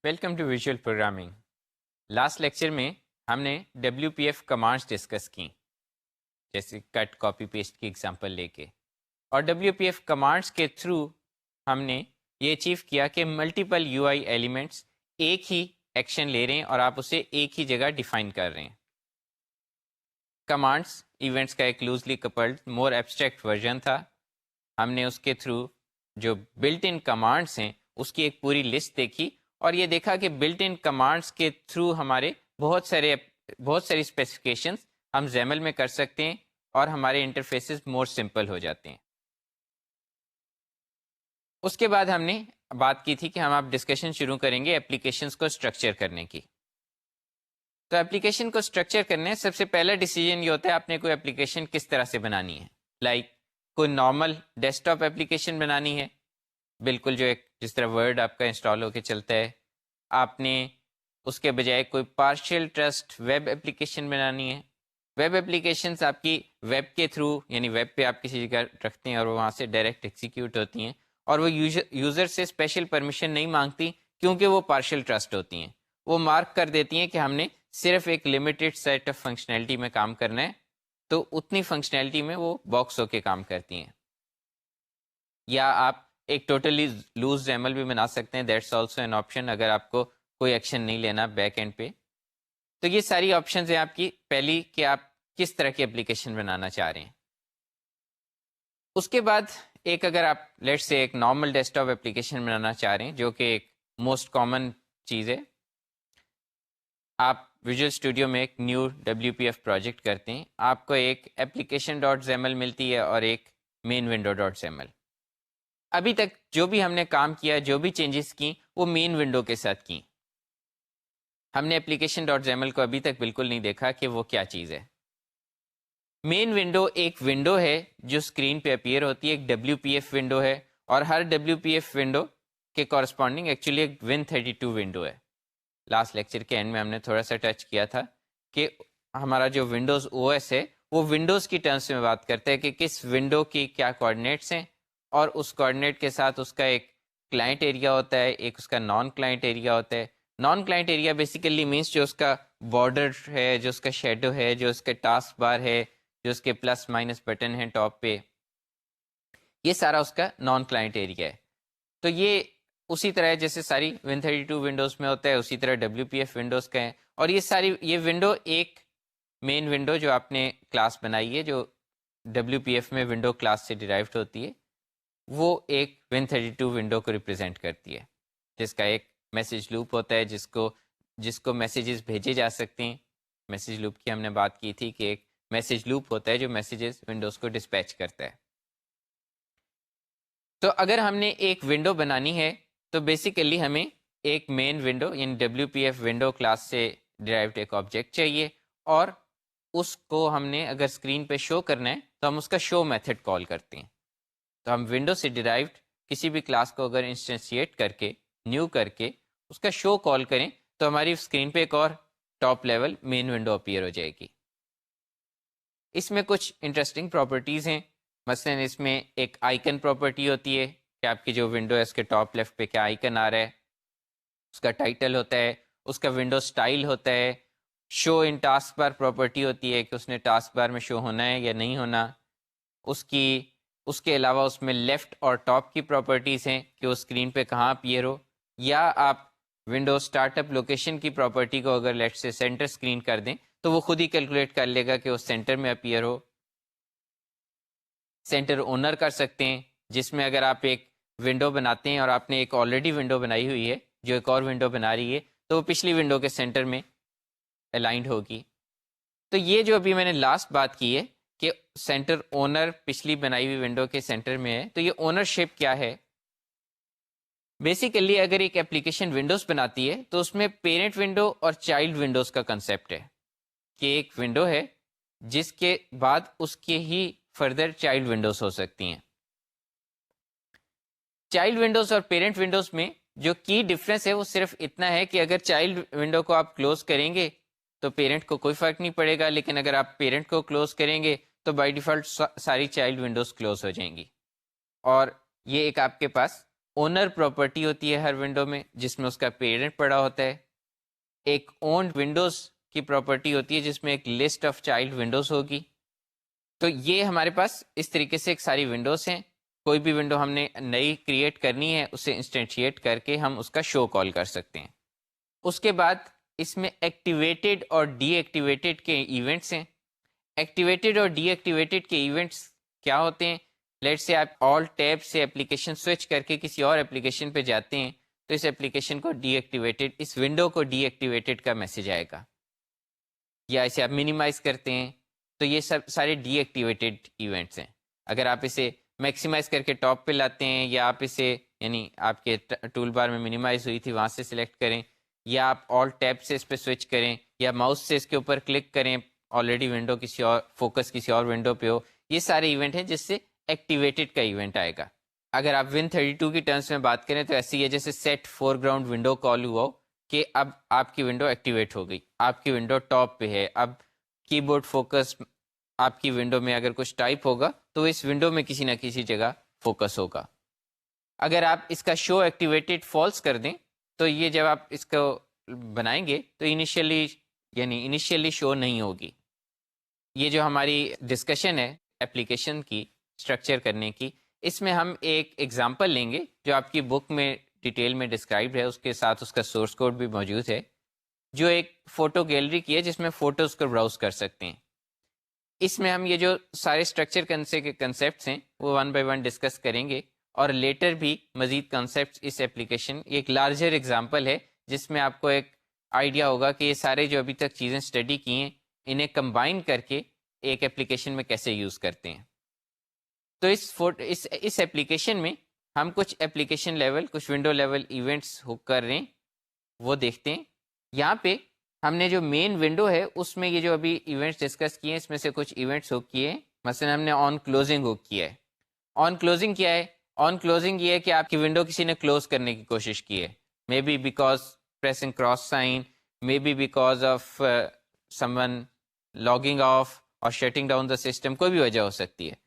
Welcome to visual programming. Last lecture میں ہم نے WPF کمانڈس ڈسکس کی، جیسے کٹ کاپی پیسٹ کی ایگزامپل لے کے، اور WPF کمانڈس کے تھرو ہم نے یہ اچیو کیا کہ ملٹیپل UI ایلیمنٹس ایک ہی ایکشن لے رہے ہیں اور آپ اسے ایک ہی جگہ ڈیفائن کر رہے ہیں۔ کمانڈس ایونٹس کا ایک لوزلی کپلڈ مور ایبسٹریکٹ ورژن تھا۔ ہم نے اس کے تھرو جو بلٹ ان کمانڈس ہیں اس کی ایک پوری لسٹ دیکھی اور یہ دیکھا کہ بلٹ ان کمانڈس کے تھرو ہمارے بہت ساری اسپیسیفکیشنز ہم زیمل میں کر سکتے ہیں اور ہمارے انٹرفیسز مور سمپل ہو جاتے ہیں۔ اس کے بعد ہم نے بات کی تھی کہ ہم آپ ڈسکشن شروع کریں گے اپلیکیشنز کو اسٹرکچر کرنے کی۔ تو اپلیکیشن کو اسٹرکچر کرنے سب سے پہلا ڈیسیجن یہ ہوتا ہے آپ نے کوئی اپلیکیشن کس طرح سے بنانی ہے۔ لائک کوئی نارمل ڈیسک ٹاپ اپلیکیشن بنانی ہے، بالکل جو ایک جس طرح ورڈ آپ کا انسٹال ہو کے چلتا ہے، آپ نے اس کے بجائے کوئی پارشل ٹرسٹ ویب اپلیکیشن بنانی ہے۔ ویب اپلیکیشنز آپ کی ویب کے تھرو، یعنی ویب پہ آپ کسی جگہ رکھتے ہیں اور وہ وہاں سے ڈائریکٹ ایگزیکیوٹ ہوتی ہیں اور وہ یوزر سے اسپیشل پرمیشن نہیں مانگتی کیونکہ وہ پارشل ٹرسٹ ہوتی ہیں۔ وہ مارک کر دیتی ہیں کہ ہم نے صرف ایک لمیٹڈ سیٹ آف فنکشنلٹی میں کام کرنا ہے، تو اتنی فنکشنلٹی میں وہ باکس ہو کے کام کرتی ہیں۔ یا آپ ایک ٹوٹلی لوز زیمل بھی بنا سکتے ہیں، دیٹس آلسو این آپشن، اگر آپ کو کوئی ایکشن نہیں لینا بیک اینڈ پہ۔ تو یہ ساری آپشنز ہیں آپ کی پہلی کہ آپ کس طرح کی اپلیکیشن بنانا چاہ رہے ہیں۔ اس کے بعد ایک اگر آپ لیٹ سے ایک نارمل ڈیسک ٹاپ اپلیکیشن بنانا چاہ رہے ہیں جو کہ ایک موسٹ کامن چیز ہے، آپ ویژول اسٹوڈیو میں ایک نیو WPF پروجیکٹ کرتے ہیں، آپ کو ایک اپلیکیشن ڈاٹ زیمل ملتی ہے اور ایک مین ونڈو ڈاٹ زیمل۔ ابھی تک جو بھی ہم نے کام کیا، جو بھی چینجز کی، وہ مین ونڈو کے ساتھ کی۔ ہم نے اپلیکیشن ڈاٹ زیمل کو ابھی تک بالکل نہیں دیکھا کہ وہ کیا چیز ہے۔ مین ونڈو ایک ونڈو ہے جو اسکرین پہ اپیئر ہوتی ہے، ایک WPF ونڈو ہے، اور ہر WPF ونڈو کے کورسپونڈنگ ایکچولی ایک Win32 ونڈو ہے۔ لاسٹ لیکچر کے اینڈ میں ہم نے تھوڑا سا ٹچ کیا تھا کہ ہمارا جو ونڈوز OS ہے وہ ونڈوز کی ٹرمز میں بات کرتا ہے کہ کس ونڈو کی کیا کوآرڈینیٹس ہیں، اور اس کوآرڈینیٹ کے ساتھ اس کا ایک کلائنٹ ایریا ہوتا ہے، ایک اس کا نان کلائنٹ ایریا ہوتا ہے۔ Naan client area basically means جو اس کا بارڈر ہے، جو اس کا شیڈو ہے، جو اس کا ٹاسک بار ہے، جو اس کے پلس مائنس بٹن ہیں ٹاپ پہ، یہ سارا اس کا نان کلائنٹ ایریا ہے۔ تو یہ اسی طرح جیسے ساری Win32 ونڈوز میں ہوتا ہے اسی طرح WPF ونڈوز کا ہے، اور یہ ونڈو ایک مین ونڈو جو آپ نے کلاس بنائی ہے جو WPF میں ونڈو کلاس سے ڈیرائیوڈ ہوتی ہے، وہ ایک Win32 ونڈو کو ریپرزینٹ کرتی ہے، جس کا ایک میسیج لوپ ہوتا ہے جس کو میسیجز بھیجے جا سکتے ہیں۔ میسیج لوپ کی ہم نے بات کی تھی کہ ایک میسیج لوپ ہوتا ہے جو میسیجز ونڈوز کو ڈسپیچ کرتا ہے۔ تو اگر ہم نے ایک ونڈو بنانی ہے تو بیسیکلی ہمیں ایک مین ونڈو یعنی WPF ونڈو کلاس سے ڈیرائیوڈ ایک آبجیکٹ چاہیے، اور اس کو ہم نے اگر اسکرین پہ شو کرنا ہے تو ہم اس کا شو میتھڈ کال کرتے ہیں۔ تو ہم ونڈو سے ڈیرائیوڈ کسی بھی کلاس کو اگر انسٹنشیٹ کر کے نیو کر کے اس کا شو کال کریں تو ہماری اسکرین پہ ایک اور top level main window appear ہو جائے گی۔ اس میں کچھ انٹرسٹنگ پراپرٹیز ہیں، مثلا اس میں ایک آئیکن پراپرٹی ہوتی ہے کہ آپ کی جو ونڈو ہے اس کے ٹاپ لیفٹ پہ کیا آئیکن آ رہا ہے، اس کا ٹائٹل ہوتا ہے، اس کا ونڈو سٹائل ہوتا ہے، شو ان ٹاسک بار پراپرٹی ہوتی ہے کہ اس نے ٹاسک بار میں شو ہونا ہے یا نہیں ہونا، اس کے علاوہ اس میں لیفٹ اور ٹاپ کی پراپرٹیز ہیں کہ وہ اسکرین پہ کہاں اپیئر ہو، یا آپ ونڈو اسٹارٹ اپ لوکیشن کی پراپرٹی کو اگر لیٹ سے سینٹر اسکرین کر دیں تو وہ خود ہی کیلکولیٹ کر لے گا کہ وہ سینٹر میں اپیئر ہو۔ سینٹر اونر کر سکتے ہیں، جس میں اگر آپ ایک ونڈو بناتے ہیں اور آپ نے ایک آلریڈی ونڈو بنائی ہوئی ہے جو ایک اور ونڈو بنا رہی ہے تو وہ پچھلی ونڈو کے سینٹر میں الائنڈ ہوگی۔ تو یہ جو ابھی میں نے لاسٹ بات کی ہے کہ سینٹر اونر پچھلی بنائی ہوئی ونڈو کے سینٹر میں ہے، تو یہ اونرشپ کیا ہے؟ بیسیکلی اگر ایک اپلیکیشن ونڈوز بناتی ہے تو اس میں پیرنٹ ونڈو اور چائلڈ ونڈوز کا کنسیپٹ ہے کہ ایک ونڈو ہے جس کے بعد اس کے ہی فردر چائلڈ ونڈوز ہو سکتی ہیں۔ چائلڈ ونڈوز اور پیرنٹ ونڈوز میں جو کی ڈفرینس ہے وہ صرف اتنا ہے کہ اگر چائلڈ ونڈو کو آپ کلوز کریں گے تو پیرنٹ کو کوئی فرق نہیں پڑے گا، لیکن اگر آپ پیرنٹ کو کلوز کریں گے تو بائی ڈیفالٹ ساری چائلڈ ونڈوز کلوز ہو جائیں گی، اور یہ ایک آپ کے پاس اونر پراپرٹی ہوتی ہے ہر ونڈو میں جس میں اس کا پیرنٹ پڑا ہوتا ہے. ایک اونڈ ونڈوز کی پراپرٹی ہوتی ہے جس میں ایک لسٹ آف چائلڈ ونڈوز ہوگی. تو یہ ہمارے پاس اس طریقے سے ایک ساری ونڈوز ہیں. کوئی بھی ونڈو ہم نے نئی کریٹ کرنی ہے اسے انسٹینشیٹ کر کے ہم اس کا شو کال کر سکتے ہیں. اس کے بعد اس میں ایکٹیویٹڈ اور ڈی ایکٹیویٹڈ کے ایونٹس ہیں. ایکٹیویٹڈ اور ڈی ایکٹیویٹڈ کے ایونٹس کیا ہوتے ہیں؟ لیٹ سے آپ آل ٹیب سے اپلیکیشن سوئچ کر کے کسی اور اپلیکیشن پہ جاتے ہیں تو اس اپلیکیشن کو ڈی ایکٹیویٹڈ، اس ونڈو کو ڈی ایکٹیویٹڈ کا میسج آئے گا. یا اسے آپ منیمائز کرتے ہیں تو یہ سب سارے ڈی ایکٹیویٹڈ ایونٹس ہیں. اگر آپ اسے میکسیمائز کر کے ٹاپ پہ لاتے ہیں یا آپ اسے یعنی آپ کے ٹول بار میں منیمائز ہوئی تھی وہاں سے سلیکٹ کریں، یا آپ آل ٹیب سے اس پہ سوئچ کریں یا ماؤس سے اس کے اوپر کلک کریں، آلریڈی ونڈو کسی اور فوکس کسی اور ونڈو پہ ہو، یہ سارے ایونٹ ہیں جس سے ایکٹیویٹڈ کا ایونٹ آئے گا. اگر آپ Win32 کی ٹرمز میں بات کریں تو ایسی ہے جیسے سیٹ فور گراؤنڈ ونڈو کال ہوا ہو کہ اب آپ کی ونڈو ایکٹیویٹ ہو گئی، آپ کی ونڈو ٹاپ پہ ہے. اب کی بورڈ فوکس آپ کی ونڈو میں اگر کچھ ٹائپ ہوگا تو اس ونڈو میں کسی نہ کسی جگہ فوکس ہوگا. اگر آپ اس کا شو ایکٹیویٹڈ فالس کر دیں تو یہ جب آپ اس کو بنائیں گے تو انیشیلی شو نہیں ہوگی. یہ جو ہماری ڈسکشن ہے اپلیکیشن کی اسٹرکچر کرنے کی، اس میں ہم ایک ایگزامپل لیں گے جو آپ کی بک میں ڈیٹیل میں ڈسکرائبڈ ہے، اس کے ساتھ اس کا سورس کوڈ بھی موجود ہے، جو ایک فوٹو گیلری کی ہے جس میں فوٹوز کو براؤز کر سکتے ہیں. اس میں ہم یہ جو سارے اسٹرکچر کے کنسیپٹس ہیں وہ ون بائی ون ڈسکس کریں گے، اور لیٹر بھی مزید کنسیپٹس اس اپلیکیشن ایک لارجر ایگزامپل ہے جس میں آپ کو ایک آئیڈیا ہوگا کہ یہ سارے جو ابھی تک چیزیں اسٹڈی کی ہیں انہیں کمبائن کر کے ایک اپلیکیشن میں کیسے یوز کرتے ہیں. تو اس اپلیکیشن میں ہم کچھ اپلیکیشن لیول، کچھ ونڈو لیول ایونٹس ہک کر رہے ہیں وہ دیکھتے ہیں. یہاں پہ ہم نے جو مین ونڈو ہے اس میں یہ جو ابھی ایونٹس ڈسکس کیے ہیں اس میں سے کچھ ایونٹس ہک کیے ہیں. مثلا ہم نے آن کلوزنگ ہک کیا ہے. آن کلوزنگ کیا ہے؟ آن کلوزنگ یہ ہے کہ آپ کی ونڈو کسی نے کلوز کرنے کی کوشش کی ہے، may be because pressing cross sign, may be because of someone logging off اور شٹنگ ڈاؤن دا سسٹم، کوئی بھی وجہ ہو سکتی ہے.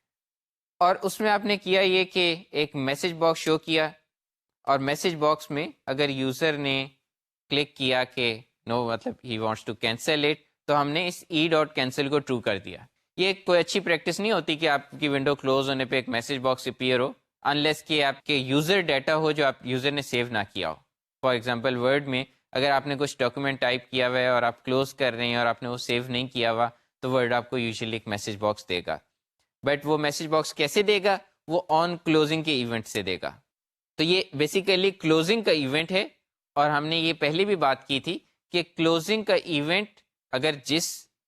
اور اس میں آپ نے کیا یہ کہ ایک میسج باکس شو کیا، اور میسج باکس میں اگر یوزر نے کلک کیا کہ نو مطلب he wants to cancel it, تو ہم نے اس ای ڈاٹ کینسل کو ٹرو کر دیا. یہ کوئی اچھی پریکٹس نہیں ہوتی کہ آپ کی ونڈو کلوز ہونے پہ ایک میسج باکس اپیئر ہو انلیس کہ آپ کے یوزر ڈیٹا ہو جو آپ یوزر نے سیو نہ کیا ہو. فار ایگزامپل ورڈ میں اگر آپ نے کچھ ڈاکیومنٹ ٹائپ کیا ہوا ہے اور آپ کلوز کر رہے ہیں اور آپ نے وہ سیو نہیں کیا ہوا تو ورڈ آپ کو یوزلی ایک میسج باکس دے گا. بٹ وہ میسج باکس کیسے دے گا؟ وہ آن کلوزنگ کے ایونٹ سے دے گا. تو یہ بیسیکلی کلوزنگ کا ایونٹ ہے، اور ہم نے یہ پہلے بھی بات کی تھی کہ کلوزنگ کا ایونٹ اگر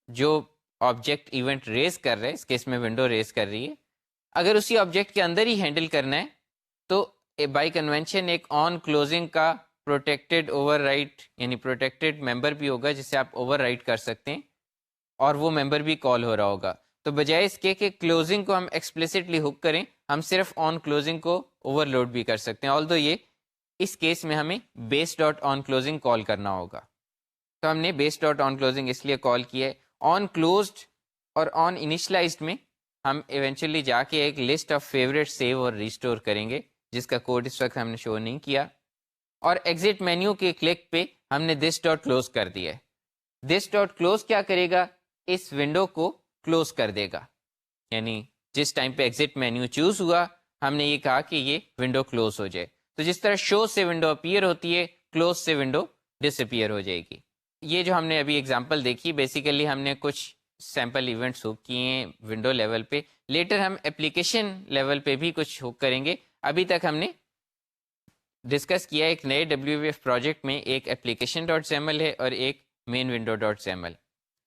جو آبجیکٹ ایونٹ ریز کر رہا ہے، اس کیس میں ونڈو ریز کر رہی ہے، اگر اسی آبجیکٹ کے اندر ہی ہینڈل کرنا ہے تو بائی کنونشن ایک آن کلوزنگ کا پروٹیکٹڈ اوور رائٹ یعنی پروٹیکٹڈ ممبر بھی ہوگا جسے آپ اوور رائٹ کر سکتے ہیں، اور وہ ممبر بھی کال ہو رہا ہوگا. تو بجائے اس کے کہ کلوزنگ کو ہم ایکسپلیسٹلی ہک کریں، ہم صرف آن کلوزنگ کو اوور لوڈ بھی کر سکتے ہیں. آلدو یہ اس کیس میں ہمیں بیس ڈاٹ آن کلوزنگ کال کرنا ہوگا. تو ہم نے بیس ڈاٹ آن کلوزنگ اس لیے کال کی ہے. آن کلوزڈ اور آن انیشلائزڈ میں ہم ایونچولی جا کے ایک لسٹ آف فیوریٹ سیو اور ریسٹور کریں گے جس کا کوڈ اس وقت ہم نے شو نہیں کیا. اور ایگزٹ مینیو کے کلک پہ ہم نے دس ڈاٹ کلوز کر دیا ہے. دس ڈاٹ کلوز کیا کرے گا؟ اس ونڈو کو کلوز کر دے گا. یعنی جس ٹائم پہ ایگزٹ مینیو چوز ہوا ہم نے یہ کہا کہ یہ ونڈو کلوز ہو جائے. تو جس طرح شو سے ونڈو اپیئر ہوتی ہے، کلوز سے ونڈو ڈس اپیئر ہو جائے گی. یہ جو ہم نے ابھی اگزامپل دیکھی بیسیکلی ہم نے کچھ سیمپل ایونٹس ہک کیے ہیں ونڈو لیول پہ. لیٹر ہم اپلیکیشن لیول پہ بھی کچھ ہک کریں گے. ابھی تک ہم نے ڈسکس کیا ایک نئے WF پروجیکٹ میں ایک اپلیکیشن ڈاٹ زیمل ہے اور ایک main window dot XAML.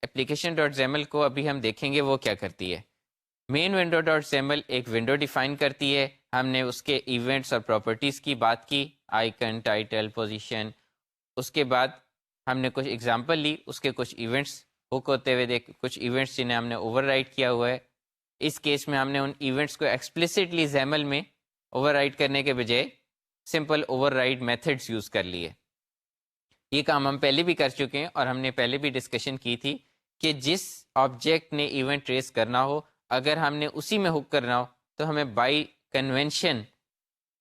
Application dot XAML کو ابھی ہم دیکھیں گے وہ کیا کرتی ہے. مین ونڈو ڈاٹ زیمل ایک ونڈو ڈیفائن کرتی ہے. ہم نے اس کے ایونٹس اور پراپرٹیز کی بات کی، آئیکن، ٹائٹل، پوزیشن. اس کے بعد ہم نے کچھ ایگزامپل لی، اس کے کچھ ایونٹس ہک ہوتے ہوئے کچھ ایونٹس جنہیں ہم نے اوور رائٹ کیا ہوا ہے. اس کیس میں ہم نے ان ایونٹس کو ایکسپلیسٹلی زیمل میں اوور رائٹ کرنے کے بجائے simple over ride methods use کر لیے. یہ کام ہم پہلے بھی کر چکے ہیں اور ہم نے پہلے بھی ڈسکشن کی تھی کہ جس آبجیکٹ نے ایونٹ ریز کرنا ہو اگر ہم نے اسی میں ہک کرنا ہو تو ہمیں بائی کنونشن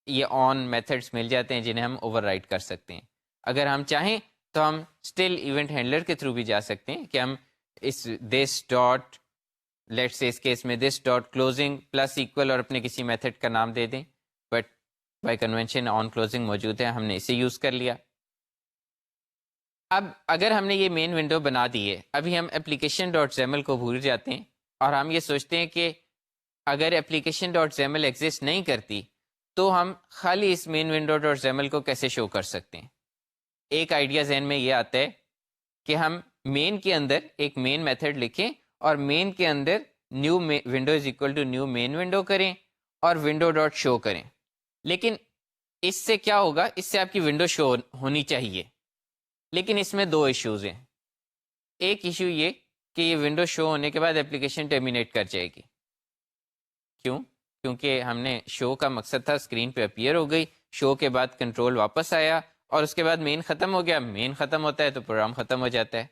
یہ آن میتھڈس مل جاتے ہیں جنہیں ہم اوور رائٹ کر سکتے ہیں. اگر ہم چاہیں تو ہم اسٹل ایونٹ ہینڈلر کے تھرو بھی جا سکتے ہیں کہ ہم اس دس ڈاٹ لیٹ سے اس کیس میں this dot closing plus equal اور اپنے کسی میتھڈ کا نام دے دیں, but by convention on closing موجود ہے, ہم نے اسے یوز کر لیا. اب اگر ہم نے یہ مین ونڈو بنا دی ہے, ابھی ہم اپلیکیشن ڈاٹ زیمل کو بھول جاتے ہیں اور ہم یہ سوچتے ہیں کہ اگر اپلیکیشن ڈاٹ زیمل ایگزسٹ نہیں کرتی تو ہم خالی اس مین ونڈو ڈاٹ زیمل کو کیسے شو کر سکتے ہیں. ایک آئیڈیا ذہن میں یہ آتا ہے کہ ہم مین کے اندر ایک مین میتھڈ لکھیں اور مین کے اندر new window is equal to new main window کریں اور ونڈو ڈاٹ شو کریں. لیکن اس سے کیا ہوگا, اس سے آپ کی ونڈو شو ہونی چاہیے, لیکن اس میں دو ایشوز ہیں. ایک ایشو یہ کہ یہ ونڈو شو ہونے کے بعد اپلیکیشن ٹرمینیٹ کر جائے گی. کیوں؟ کیونکہ ہم نے شو کا مقصد تھا اسکرین پہ اپیئر ہو گئی, شو کے بعد کنٹرول واپس آیا اور اس کے بعد مین ختم ہو گیا. مین ختم ہوتا ہے تو پروگرام ختم ہو جاتا ہے.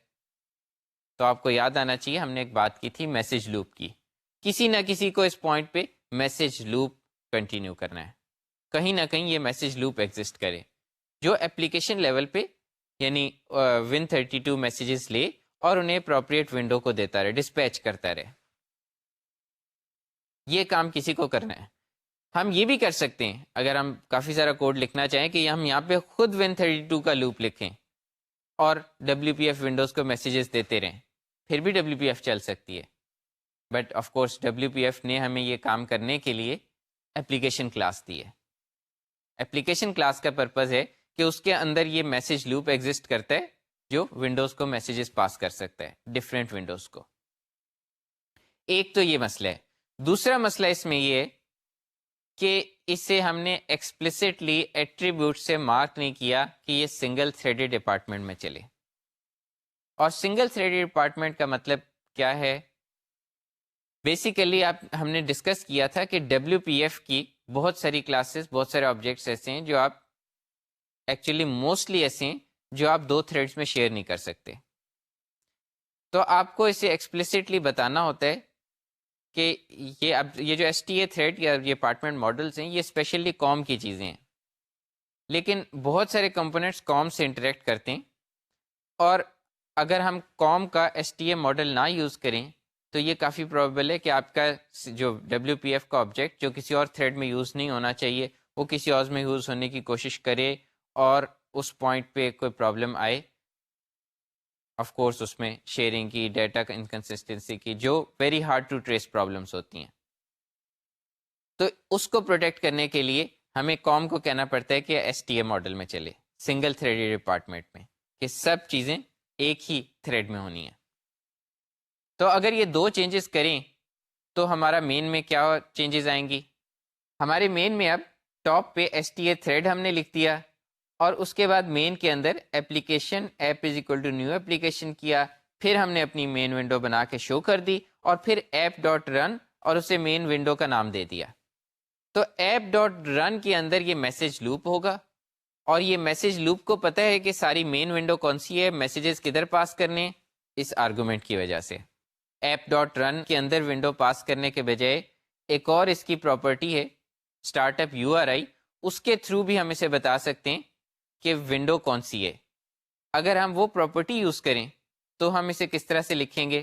تو آپ کو یاد آنا چاہیے ہم نے ایک بات کی تھی میسج لوپ کی. کسی نہ کسی کو اس پوائنٹ پہ میسج لوپ کنٹینیو کرنا ہے, کہیں نہ کہیں یہ میسج لوپ ایگزسٹ کرے جو اپلیکیشن لیول پہ یعنی Win32 میسیجز لے اور انہیں اپروپریٹ ونڈو کو دیتا رہے, ڈسپیچ کرتا رہے. یہ کام کسی کو کرنا ہے. ہم یہ بھی کر سکتے ہیں اگر ہم کافی سارا کوڈ لکھنا چاہیں کہ ہم یہاں پہ خود Win32 کا لوپ لکھیں اور WPF ونڈوز کو میسیجز دیتے رہیں, پھر بھی WPF چل سکتی ہے. بٹ آف کورس WPF نے ہمیں یہ کام کرنے کے لیے اپلیکیشن کلاس دی ہے. اپلیکیشن کلاس کا پرپز ہے کہ اس کے اندر یہ میسج لوپ ایگزسٹ کرتا ہے جو ونڈوز کو میسیجز پاس کر سکتا ہے, ڈفرینٹ ونڈوز کو. ایک تو یہ مسئلہ ہے. دوسرا مسئلہ اس میں یہ ہے کہ اسے ہم نے ایکسپلسٹلی ایٹریبیوٹ سے مارک نہیں کیا کہ یہ سنگل تھریڈڈ ڈپارٹمنٹ میں چلے. اور سنگل تھریڈڈ ڈپارٹمنٹ کا مطلب کیا ہے؟ بیسیکلی ہم نے ڈسکس کیا تھا کہ WPF کی بہت ساری کلاسز, بہت سارے آبجیکٹس ایسے ہیں جو آپ ایکچولی موسٹلی ایسے ہیں جو آپ دو تھریڈز میں شیئر نہیں کر سکتے. تو آپ کو اسے ایکسپلسٹلی بتانا ہوتا ہے کہ یہ جو STA تھریڈ یا یہ اپارٹمنٹ ماڈلس ہیں یہ اسپیشلی کام کی چیزیں ہیں, لیکن بہت سارے کمپوننٹس کام سے انٹریکٹ کرتے ہیں. اور اگر ہم کام کا STA ماڈل نہ یوز کریں تو یہ کافی پروبیبل ہے کہ آپ کا جو WPF کا آبجیکٹ جو کسی اور تھریڈ میں یوز نہیں ہونا چاہیے وہ کسی اور میں یوز ہونے کی کوشش کرے اور اس پوائنٹ پہ کوئی پرابلم آئے. آف کورس اس میں شیئرنگ کی, ڈیٹا کا انکنسسٹنسی کی, جو very hard to trace problems ہوتی ہیں. تو اس کو پروٹیکٹ کرنے کے لیے ہمیں کام کو کہنا پڑتا ہے کہ STA ماڈل میں چلے, سنگل تھریڈڈ ڈپارٹمنٹ میں, کہ سب چیزیں ایک ہی تھریڈ میں ہونی ہیں. تو اگر یہ دو چینجز کریں تو ہمارا مین میں کیا چینجز آئیں گی؟ ہمارے مین میں اب ٹاپ پہ STA تھریڈ ہم نے لکھ دیا اور اس کے بعد مین کے اندر application app is equal to new application کیا, پھر ہم نے اپنی مین ونڈو بنا کے شو کر دی اور پھر ایپ ڈاٹ رن اور اسے مین ونڈو کا نام دے دیا. تو ایپ ڈاٹ رن کے اندر یہ میسج لوپ ہوگا اور یہ میسج لوپ کو پتہ ہے کہ ساری مین ونڈو کون سی ہے, میسیجز کدھر پاس کرنے, اس آرگومنٹ کی وجہ سے. ایپ ڈاٹ رن کے اندر ونڈو پاس کرنے کے بجائے ایک اور اس کی پراپرٹی ہے اسٹارٹ اپ URI, اس کے تھرو بھی ہم اسے بتا سکتے ہیں کہ ونڈو کون سی ہے. اگر ہم وہ پراپرٹی یوز کریں تو ہم اسے کس طرح سے لکھیں گے؟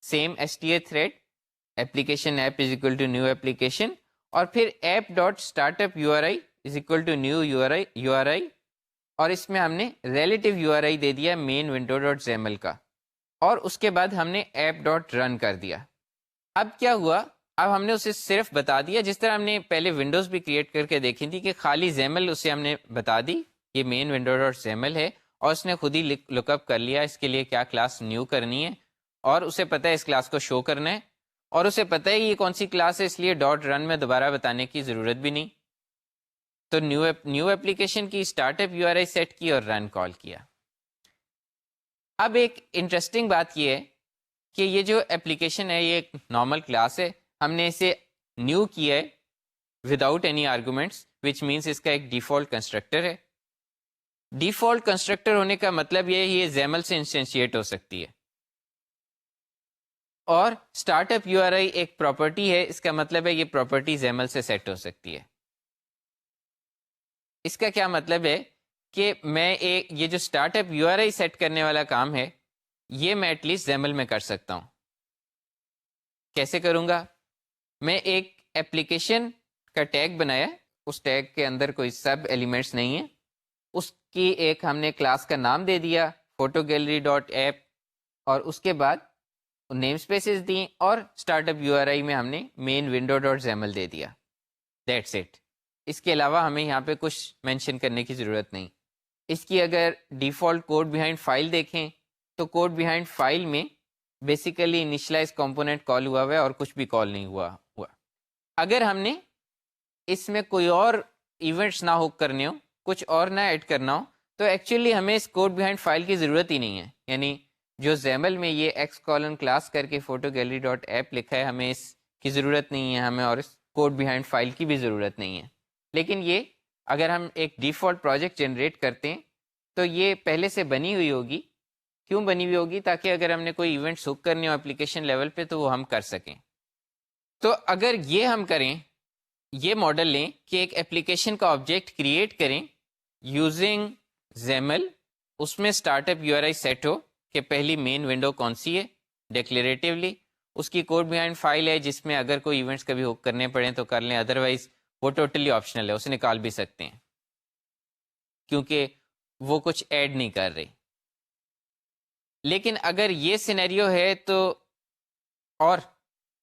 Same STA thread application app is equal to new application اور پھر app dot start up URI is equal to new URI اور اس میں ہم نے ریلیٹیو URI دے دیا مین ونڈو ڈاٹ زیمل کا اور اس کے بعد ہم نے ایپ ڈاٹ رن کر دیا. اب کیا ہوا؟ اب ہم نے اسے صرف بتا دیا جس طرح ہم نے پہلے ونڈوز بھی کریٹ کر کے دیکھی تھی کہ خالی زیمل اسے ہم نے بتا دی یہ مین ونڈو ڈاٹ زیمل ہے اور اس نے خود ہی لک اپ کر لیا اس کے لیے کیا کلاس نیو کرنی ہے اور اسے پتہ ہے اس کلاس کو شو کرنا ہے اور اسے پتہ ہے یہ کون سی کلاس ہے, اس لیے ڈاٹ رن میں دوبارہ بتانے کی ضرورت بھی نہیں. تو نیو اپلیکیشن کی اسٹارٹ اپ URI سیٹ کی اور رن کال کیا. اب ایک انٹرسٹنگ بات یہ ہے کہ یہ جو اپلیکیشن ہے یہ ایک نارمل کلاس ہے, ہم نے اسے نیو کیا ہے without any arguments which means اس کا ایک ڈیفالٹ کنسٹرکٹر ہے. ڈیفالٹ کنسٹرکٹر ہونے کا مطلب یہ زیمل سے انسٹینشیٹ ہو سکتی ہے اور اسٹارٹ اپ URI ایک پراپرٹی ہے, اس کا مطلب ہے یہ پراپرٹی زیمل سے سیٹ ہو سکتی ہے. اس کا کیا مطلب ہے کہ میں یہ جو start up U R I set کرنے والا کام ہے یہ میں ایٹ لیسٹ زیمل میں کر سکتا ہوں. کیسے کروں گا؟ میں ایک ایپلیکیشن کا ٹیگ بنایا، اس ٹیگ کے اندر کوئی سب ایلیمنٹس نہیں ہیں، اس کی ایک ہم نے کلاس کا نام دے دیا فوٹو گیلری ڈاٹ ایپ، اور اس کے بعد نیم اسپیسز دیں اور اسٹارٹ اپ یو آر آئی میں ہم نے مین ونڈو ڈاٹ زیمل دے دیا. That's it. اس کے علاوہ ہمیں یہاں پہ کچھ مینشن کرنے کی ضرورت نہیں. اس کی اگر ڈیفالٹ کوڈ بیہائنڈ فائل دیکھیں تو کوڈ بیہائنڈ فائل میں بیسیکلی انیشلائز کمپوننٹ کال ہوا ہے اور کچھ بھی کال نہیں ہوا. اگر ہم نے اس میں کوئی اور ایونٹس نہ ہو کرنے ہو، کچھ اور نہ ایڈ کرنا ہو، تو ایکچولی ہمیں اس کوڈ بیہائنڈ فائل کی ضرورت ہی نہیں ہے. یعنی جو زیمل میں یہ ایکس کالن کلاس کر کے فوٹو گیلری ڈاٹ ایپ لکھا ہے ہمیں اس کی ضرورت نہیں ہے، ہمیں اور اس کوڈ بیہائنڈ فائل کی بھی ضرورت نہیں ہے. لیکن یہ اگر ہم ایک ڈیفالٹ پروجیکٹ جنریٹ کرتے ہیں تو یہ پہلے سے بنی ہوئی ہوگی. کیوں بنی ہوئی ہوگی؟ تاکہ اگر ہم نے کوئی ایونٹ ہک کرنے ہو اپلیکیشن لیول پہ تو وہ ہم کر سکیں. تو اگر یہ ہم کریں، یہ ماڈل لیں کہ ایک ایپلیکیشن کا آبجیکٹ کریٹ کریں یوزنگ زیمل، اس میں start up U R I set ہو کہ پہلی مین ونڈو کون سی ہے ڈیکلیریٹیولی، اس کی کوڈ بیہائنڈ فائل ہے جس میں اگر کوئی ایونٹس کبھی ہک کرنے پڑیں تو کر لیں، ادروائز وہ ٹوٹلی آپشنل ہے، اسے نکال بھی سکتے ہیں کیونکہ وہ کچھ ایڈ نہیں کر رہی. لیکن اگر یہ سینیریو ہے تو، اور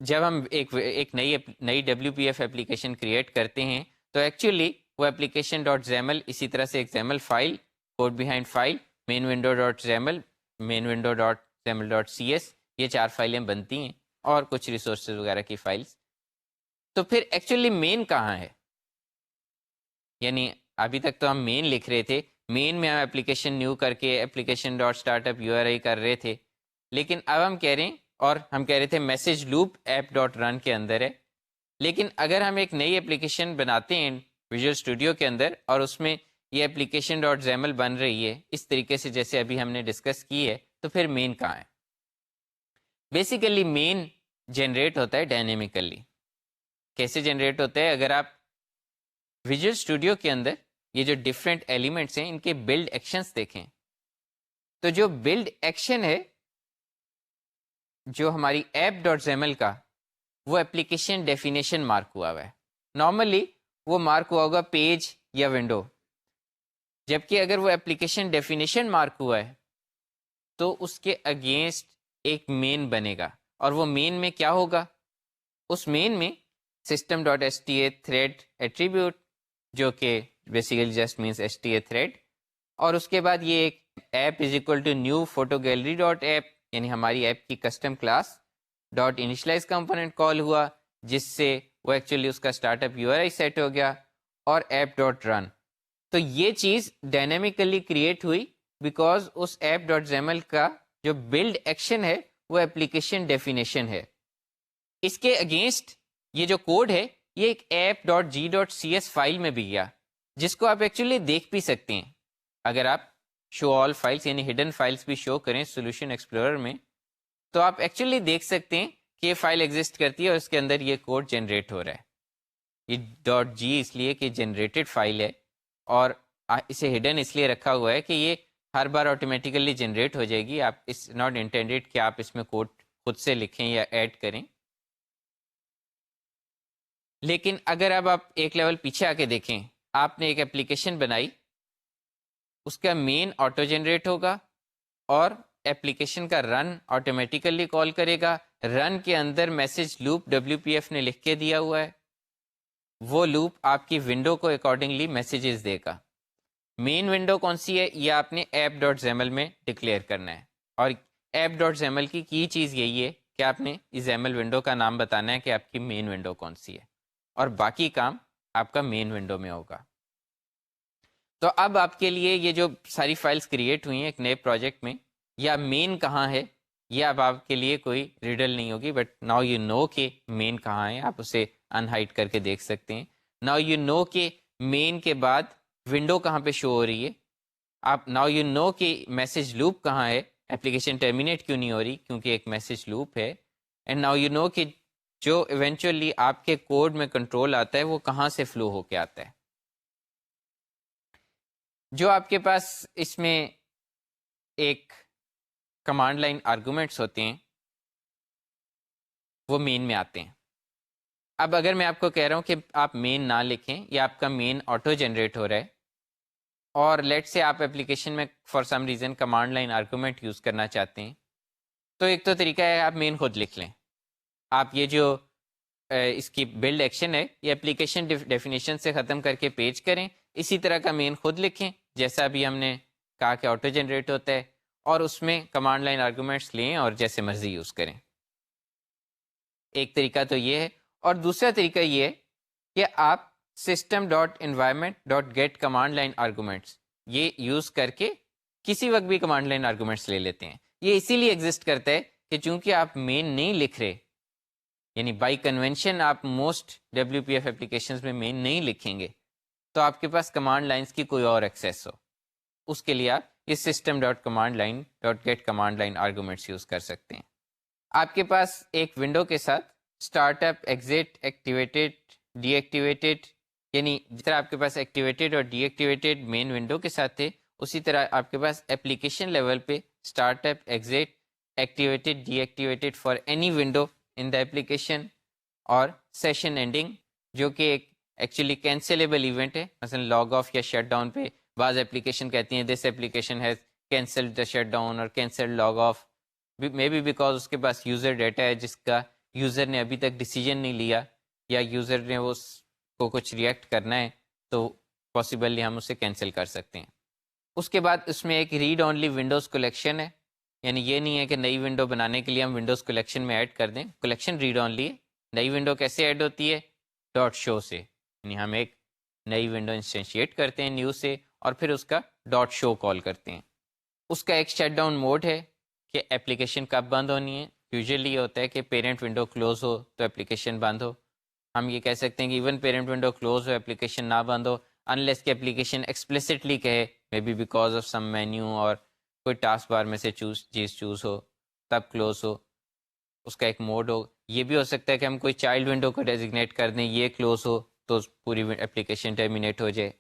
جب ہم ایک نئی W P F application create کرتے ہیں تو ایکچولی وہ اپلیکیشن ڈاٹ زیمل اسی طرح سے ایک XAML file, code behind file, main window dot XAML, main window dot XAML dot C S, یہ 4 فائلیں بنتی ہیں اور کچھ ریسورسز وغیرہ کی فائلز. تو پھر ایکچولی مین کہاں ہے؟ یعنی ابھی تک تو ہم مین لکھ رہے تھے، مین میں ہم اپلیکیشن نیو کر کے application dot start up U R I کر رہے تھے. لیکن اب ہم کہہ رہے ہیں، اور ہم کہہ رہے تھے میسج لوپ ایپ ڈاٹ رن کے اندر ہے. لیکن اگر ہم ایک نئی اپلیکیشن بناتے ہیں ویژول اسٹوڈیو کے اندر اور اس میں یہ اپلیکیشن ڈاٹ زیمل بن رہی ہے اس طریقے سے جیسے ابھی ہم نے ڈسکس کی ہے، تو پھر مین کہاں ہے؟ بیسیکلی مین جنریٹ ہوتا ہے ڈائنیمیکلی. کیسے جنریٹ ہوتا ہے؟ اگر آپ ویژول اسٹوڈیو کے اندر یہ جو ڈفرینٹ ایلیمنٹس ہیں ان کے بلڈ ایکشنز دیکھیں تو جو بلڈ ایکشن ہے جو ہماری ایپ ڈاٹ زیمل کا، وہ اپلیکیشن ڈیفینیشن مارک ہوا ہے. نارملی وہ مارک ہوا ہوگا پیج یا ونڈو، جبکہ اگر وہ اپلیکیشن ڈیفینیشن مارک ہوا ہے تو اس کے اگینسٹ ایک مین بنے گا. اور وہ مین میں کیا ہوگا؟ اس مین میں system dot S T A thread attribute, جو کہ basically just means S T A thread, اور اس کے بعد یہ ایک app is equal to new photo gallery dot app, یعنی ہماری ایپ کی custom class dot initialize component call ہوا جس سے وہ ایکچولی اس کا start up U R I set ہو گیا، اور ایپ ڈاٹ رن. تو یہ چیز ڈائنامیکلی کریٹ ہوئی بیکاز اس ایپ ڈاٹ زیمل کا جو بلڈ ایکشن ہے وہ اپلیکیشن ڈیفینیشن ہے. اس کے اگینسٹ یہ جو کوڈ ہے یہ ایک ایپ ڈاٹ جی ڈاٹ سی ایس فائل میں بھی گیا جس کو آپ ایکچولی دیکھ بھی سکتے ہیں. اگر آپ شو آل فائلس یعنی ہڈن فائلس بھی شو کریں سولوشن ایکسپلورر میں تو آپ ایکچولی دیکھ سکتے ہیں کہ یہ فائل ایگزسٹ کرتی ہے اور اس کے اندر یہ کوڈ جنریٹ ہو رہا ہے. یہ ڈاٹ جی اس لیے کہ جنریٹڈ فائل ہے اور اسے ہڈن اس لیے رکھا ہوا ہے کہ یہ ہر بار آٹومیٹیکلی جنریٹ ہو جائے گی. آپ اس ناٹ انٹینڈیڈ کہ آپ اس میں کوڈ خود سے لکھیں یا ایڈ کریں. لیکن اگر اب آپ ایک لیول پیچھے آ کے دیکھیں، آپ نے ایک اپلیکیشن بنائی، اس کا مین آٹو جنریٹ ہوگا اور اپلیکیشن کا رن آٹومیٹیکلی کال کرے گا. رن کے اندر message loop W P F نے لکھ کے دیا ہوا ہے، وہ لوپ آپ کی ونڈو کو اکارڈنگلی میسیجز دے گا. مین ونڈو کون سی ہے یہ آپ نے ایپ ڈاٹ زیمل میں ڈکلیئر کرنا ہے، اور ایپ ڈاٹ زیمل کی چیز یہی ہے کہ آپ نے اس زیمل ونڈو کا نام بتانا ہے کہ آپ کی مین ونڈو کون سی ہے، اور باقی کام آپ کا مین ونڈو میں ہوگا. تو اب آپ کے لیے یہ جو ساری فائلز کریٹ ہوئی ہیں ایک نئے پروجیکٹ میں، یا مین کہاں ہے یہ اب آپ کے لیے کوئی ریڈل نہیں ہوگی. بٹ ناؤ یو نو کہ مین کہاں ہے، آپ اسے ان ہائڈ کر کے دیکھ سکتے ہیں. ناؤ یو نو کہ مین کے بعد ونڈو کہاں پہ شو ہو رہی ہے. آپ ناؤ یو نو کہ میسج لوپ کہاں ہے، اپلیکیشن ٹرمینیٹ کیوں نہیں ہو رہی کیونکہ ایک میسج لوپ ہے. اینڈ ناؤ یو نو کہ جو ایونچولی آپ کے کوڈ میں کنٹرول آتا ہے وہ کہاں سے فلو ہو کے آتا ہے. جو آپ کے پاس اس میں ایک کمانڈ لائن آرگومنٹس ہوتے ہیں وہ مین میں آتے ہیں. اب اگر میں آپ کو کہہ رہا ہوں کہ آپ مین نہ لکھیں یا آپ کا مین آٹو جنریٹ ہو رہا ہے اور لیٹ سے آپ اپلیکیشن میں for some reason command line argument use کرنا چاہتے ہیں تو ایک تو طریقہ ہے آپ مین خود لکھ لیں. آپ یہ جو اس کی بلڈ ایکشن ہے یہ اپلیکیشن ڈیفینیشن سے ختم کر کے پیج کریں, اسی طرح کا مین خود لکھیں جیسا ابھی ہم نے کہا کہ آٹو جنریٹ ہوتا ہے, اور اس میں کمانڈ لائن آرگومنٹس لیں اور جیسے مرضی یوز کریں. ایک طریقہ تو یہ ہے. اور دوسرا طریقہ یہ ہے کہ آپ system dot environment dot get command line arguments یہ یوز کر کے کسی وقت بھی کمانڈ لائن آرگومنٹس لے لیتے ہیں. یہ اسی لیے ایگزسٹ کرتا ہے کہ چونکہ آپ مین نہیں لکھ رہے, یعنی بائی کنونشن آپ موسٹ WPF اپلیکیشنز میں مین نہیں لکھیں گے, تو آپ کے پاس کمانڈ لائنس کی کوئی اور ایکسیس ہو, اس کے لیے آپ یہ system dot command line dot get command line arguments use کر سکتے ہیں. آپ کے پاس ایک ونڈو کے ساتھ startup, exit, activated, deactivated, یعنی جس طرح آپ کے پاس ایکٹیویٹیڈ اور ڈی ایکٹیویٹیڈ مین ونڈو کے ساتھ تھے, اسی طرح آپ کے پاس اپلیکیشن لیول پہ startup, exit, activated, deactivated for any window in the application, اور سیشن اینڈنگ جو کہ ایک ایکچولی کینسلیبل ایونٹ ہے. مثلا لاگ آف یا شٹ ڈاؤن پہ بعض اپلیکیشن کہتی ہیں this application has cancelled the shut down اور cancelled log off, may be because اس کے پاس یوزر ڈیٹا ہے جس کا یوزر نے ابھی تک ڈیسیجن نہیں لیا, یا یوزر نے اس کو کچھ ریئیکٹ کرنا ہے, تو پاسبلی ہم اسے کینسل کر سکتے ہیں. اس کے بعد اس میں ایک ریڈ اونلی ونڈوز کلیکشن ہے, یعنی یہ نہیں ہے کہ نئی ونڈو بنانے کے لیے ہم ونڈوز کلیکشن میں ایڈ کر دیں, کلیکشن ریڈ اونلی ہے. نئی ونڈو کیسے ایڈ ہوتی ہے؟ ڈاٹ شو سے, یعنی ہم ایک نئی ونڈو انسٹینشیٹ کرتے ہیں نیو سے اور پھر اس کا ڈاٹ شو کال کرتے ہیں. اس کا ایک شٹ ڈاؤن موڈ ہے کہ اپلیکیشن کب بند ہونی ہے. یوزلی یہ ہوتا ہے کہ پیرنٹ ونڈو کلوز ہو تو اپلیکیشن بند ہو. ہم یہ کہہ سکتے ہیں کہ ایون پیرنٹ ونڈو کلوز ہو اپلیکیشن نہ بند ہو, انلیس کہ اپلیکیشن ایکسپلیسٹلی کہے may be because of some menu اور کوئی ٹاسک بار میں سے چوز ہو تب کلوز ہو. اس کا ایک موڈ ہو. یہ بھی ہو سکتا ہے کہ ہم کوئی چائلڈ ونڈو کو ڈیزگنیٹ کر دیں, یہ کلوز ہو تو پوری اپلیکیشن ٹرمینیٹ ہو جائے.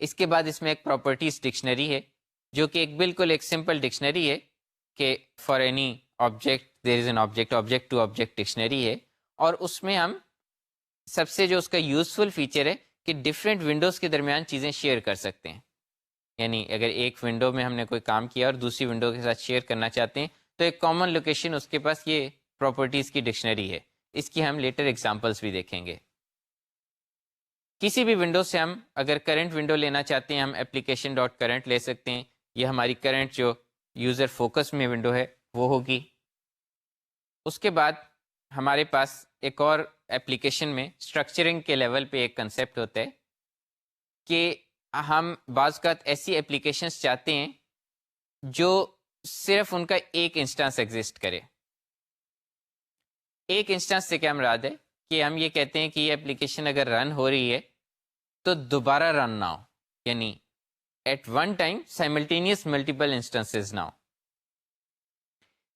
اس کے بعد اس میں ایک پراپرٹیز ڈکشنری ہے جو کہ ایک بالکل ایک سمپل ڈکشنری ہے کہ for any object there is an object, object to object dictionary ہے. اور اس میں ہم سب سے جو اس کا یوزفل فیچر ہے کہ ڈفرینٹ ونڈوز کے درمیان چیزیں شیئر کر سکتے ہیں. یعنی اگر ایک ونڈو میں ہم نے کوئی کام کیا اور دوسری ونڈو کے ساتھ شیئر کرنا چاہتے ہیں تو ایک کامن لوکیشن اس کے پاس یہ پراپرٹیز کی ڈکشنری ہے. اس کی ہم لیٹر ایگزامپلس بھی دیکھیں گے. کسی بھی ونڈو سے ہم اگر کرنٹ ونڈو لینا چاہتے ہیں ہم اپلیکیشن ڈاٹ کرنٹ لے سکتے ہیں. یہ ہماری کرنٹ جو یوزر فوکس میں ونڈو ہے وہ ہوگی. اس کے بعد ہمارے پاس ایک اور اپلیکیشن میں اسٹرکچرنگ کے لیول پہ ایک کنسیپٹ ہوتا ہے کہ ہم بعض اوقات ایسی اپلیکیشنس چاہتے ہیں جو صرف ان کا ایک انسٹنس ایگزسٹ کرے. ایک انسٹنس سے کیا مراد ہے کہ ہم یہ کہتے ہیں کہ یہ اپلیکیشن اگر رن ہو رہی ہے تو دوبارہ رن نہ ہو, یعنی at one time simultaneous multiple instances نہ ہو.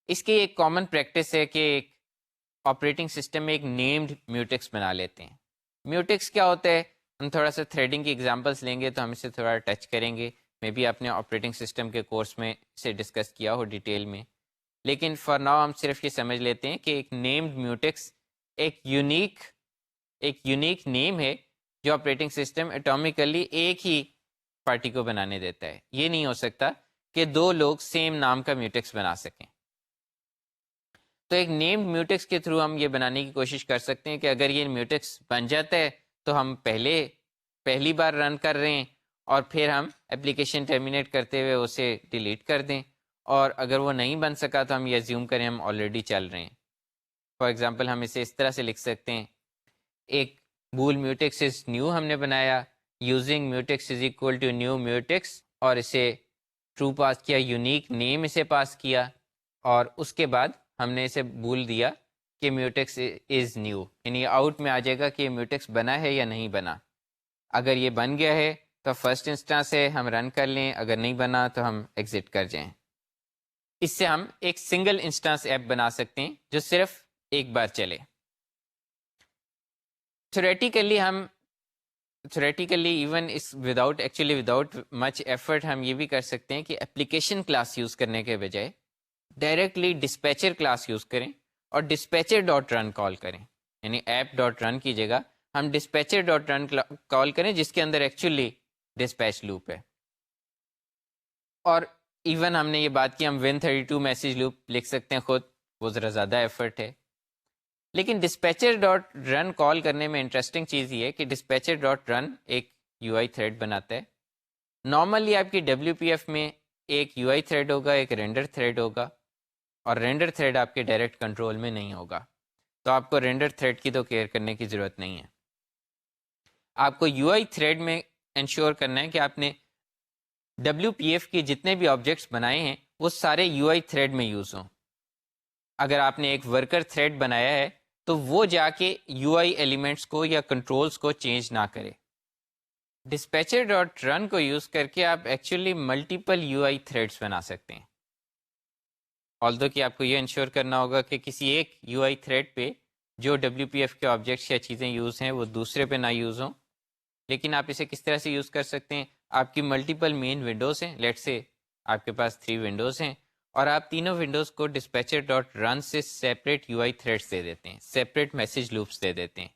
اس کی ایک کامن پریکٹس ہے کہ ایک آپریٹنگ سسٹم میں ایک نیمڈ میوٹیکس بنا لیتے ہیں. میوٹیکس کیا ہوتا ہے؟ ہم تھوڑا سا تھریڈنگ کی ایگزامپلس لیں گے تو ہم اسے تھوڑا ٹچ کریں گے. میں بھی اپنے آپریٹنگ سسٹم کے کورس میں اسے ڈسکس کیا ہو ڈیٹیل میں, لیکن فار ناؤ ہم صرف یہ سمجھ لیتے ہیں کہ ایک نیمڈ میوٹیکس ایک یونیک نیم ہے جو آپریٹنگ سسٹم ایٹومیکلی ایک ہی پارٹی کو بنانے دیتا ہے. یہ نہیں ہو سکتا کہ دو لوگ سیم نام کا میوٹیکس بنا سکیں. تو ایک نیمڈ میوٹیکس کے تھرو ہم یہ بنانے کی کوشش کر سکتے ہیں کہ اگر یہ میوٹیکس بن جاتا ہے تو ہم پہلی بار رن کر رہے ہیں اور پھر ہم اپلیکیشن ٹرمینیٹ کرتے ہوئے اسے ڈیلیٹ کر دیں, اور اگر وہ نہیں بن سکا تو ہم یہ زیوم کریں ہم آلریڈی چل رہے ہیں. فار ایگزامپل ہم اسے اس طرح سے لکھ سکتے ہیں, ایک بول میوٹیکس از نیو ہم نے بنایا, using mutex is equal to new mutex, اور اسے ٹرو پاس کیا, یونیک نیم اسے پاس کیا, اور اس کے بعد ہم نے اسے بول دیا کہ میوٹیکس از نیو, یعنی آؤٹ میں آ جائے گا کہ یہ میوٹیکس بنا ہے یا نہیں بنا. اگر یہ بن گیا ہے تو فرسٹ انسٹنس ہے ہم رن کر لیں, اگر نہیں بنا تو ہم ایگزٹ کر جائیں. اس سے ہم ایک سنگل انسٹنس ایپ بنا سکتے ہیں جو صرف ایک بار چلے. تھیوریٹیکلی ہم تھیوریٹیکلی ایون اس وداؤٹ مچ ایفرٹ ہم یہ بھی کر سکتے ہیں کہ اپلیکیشن کلاس یوز کرنے کے بجائے ڈائریکٹلی ڈسپیچر کلاس یوز کریں اور ڈسپیچر ڈاٹ رن کال کریں. یعنی ایپ ڈاٹ رن کی جگہ ہم ڈسپیچر ڈاٹ رن کال کریں جس کے اندر ایکچولی ڈسپیچ لوپ ہے. اور ایون ہم نے یہ بات کی ہم Win32 میسیج لوپ لکھ سکتے ہیں خود, وہ ذرا زیادہ ایفرٹ ہے. لیکن ڈسپیچر ڈاٹ رن کال کرنے میں انٹرسٹنگ چیز یہ ہے کہ ڈسپیچر ڈاٹ رن ایک یو آئی تھریڈ بناتا ہے. نارملی آپ کی WPF میں ایک یو آئی تھریڈ ہوگا, ایک رینڈر تھریڈ ہوگا, اور رینڈر تھریڈ آپ کے ڈائریکٹ کنٹرول میں نہیں ہوگا. تو آپ کو رینڈر تھریڈ کی تو کیئر کرنے کی ضرورت نہیں ہے. آپ کو یو آئی تھریڈ میں انشور کرنا ہے کہ آپ نے WPF کے جتنے بھی آبجیکٹس بنائے ہیں وہ سارے یو آئی تھریڈ میں یوز ہوں. اگر آپ نے ایک ورکر تھریڈ بنایا ہے تو وہ جا کے یو آئی ایلیمنٹس کو یا کنٹرولز کو چینج نہ کرے. ڈسپیچر ڈاٹ رن کو یوز کر کے آپ actually multiple you I threads بنا سکتے ہیں. آلدو کہ آپ کو یہ انشور کرنا ہوگا کہ کسی ایک یو آئی تھریڈ پہ جو WPF کے آبجیکٹس یا چیزیں یوز ہیں وہ دوسرے پہ نہ یوز ہوں. لیکن آپ اسے کس طرح سے یوز کر سکتے ہیں؟ آپ کی ملٹیپل مین ونڈوز ہیں, لیٹ سے آپ کے پاس 3 ونڈوز ہیں, اور آپ تینوں ونڈوز کو ڈسپیچر ڈاٹ رن سے سیپریٹ یو آئی تھریڈس دے دیتے ہیں, سیپریٹ میسیج لوپس دے دیتے ہیں.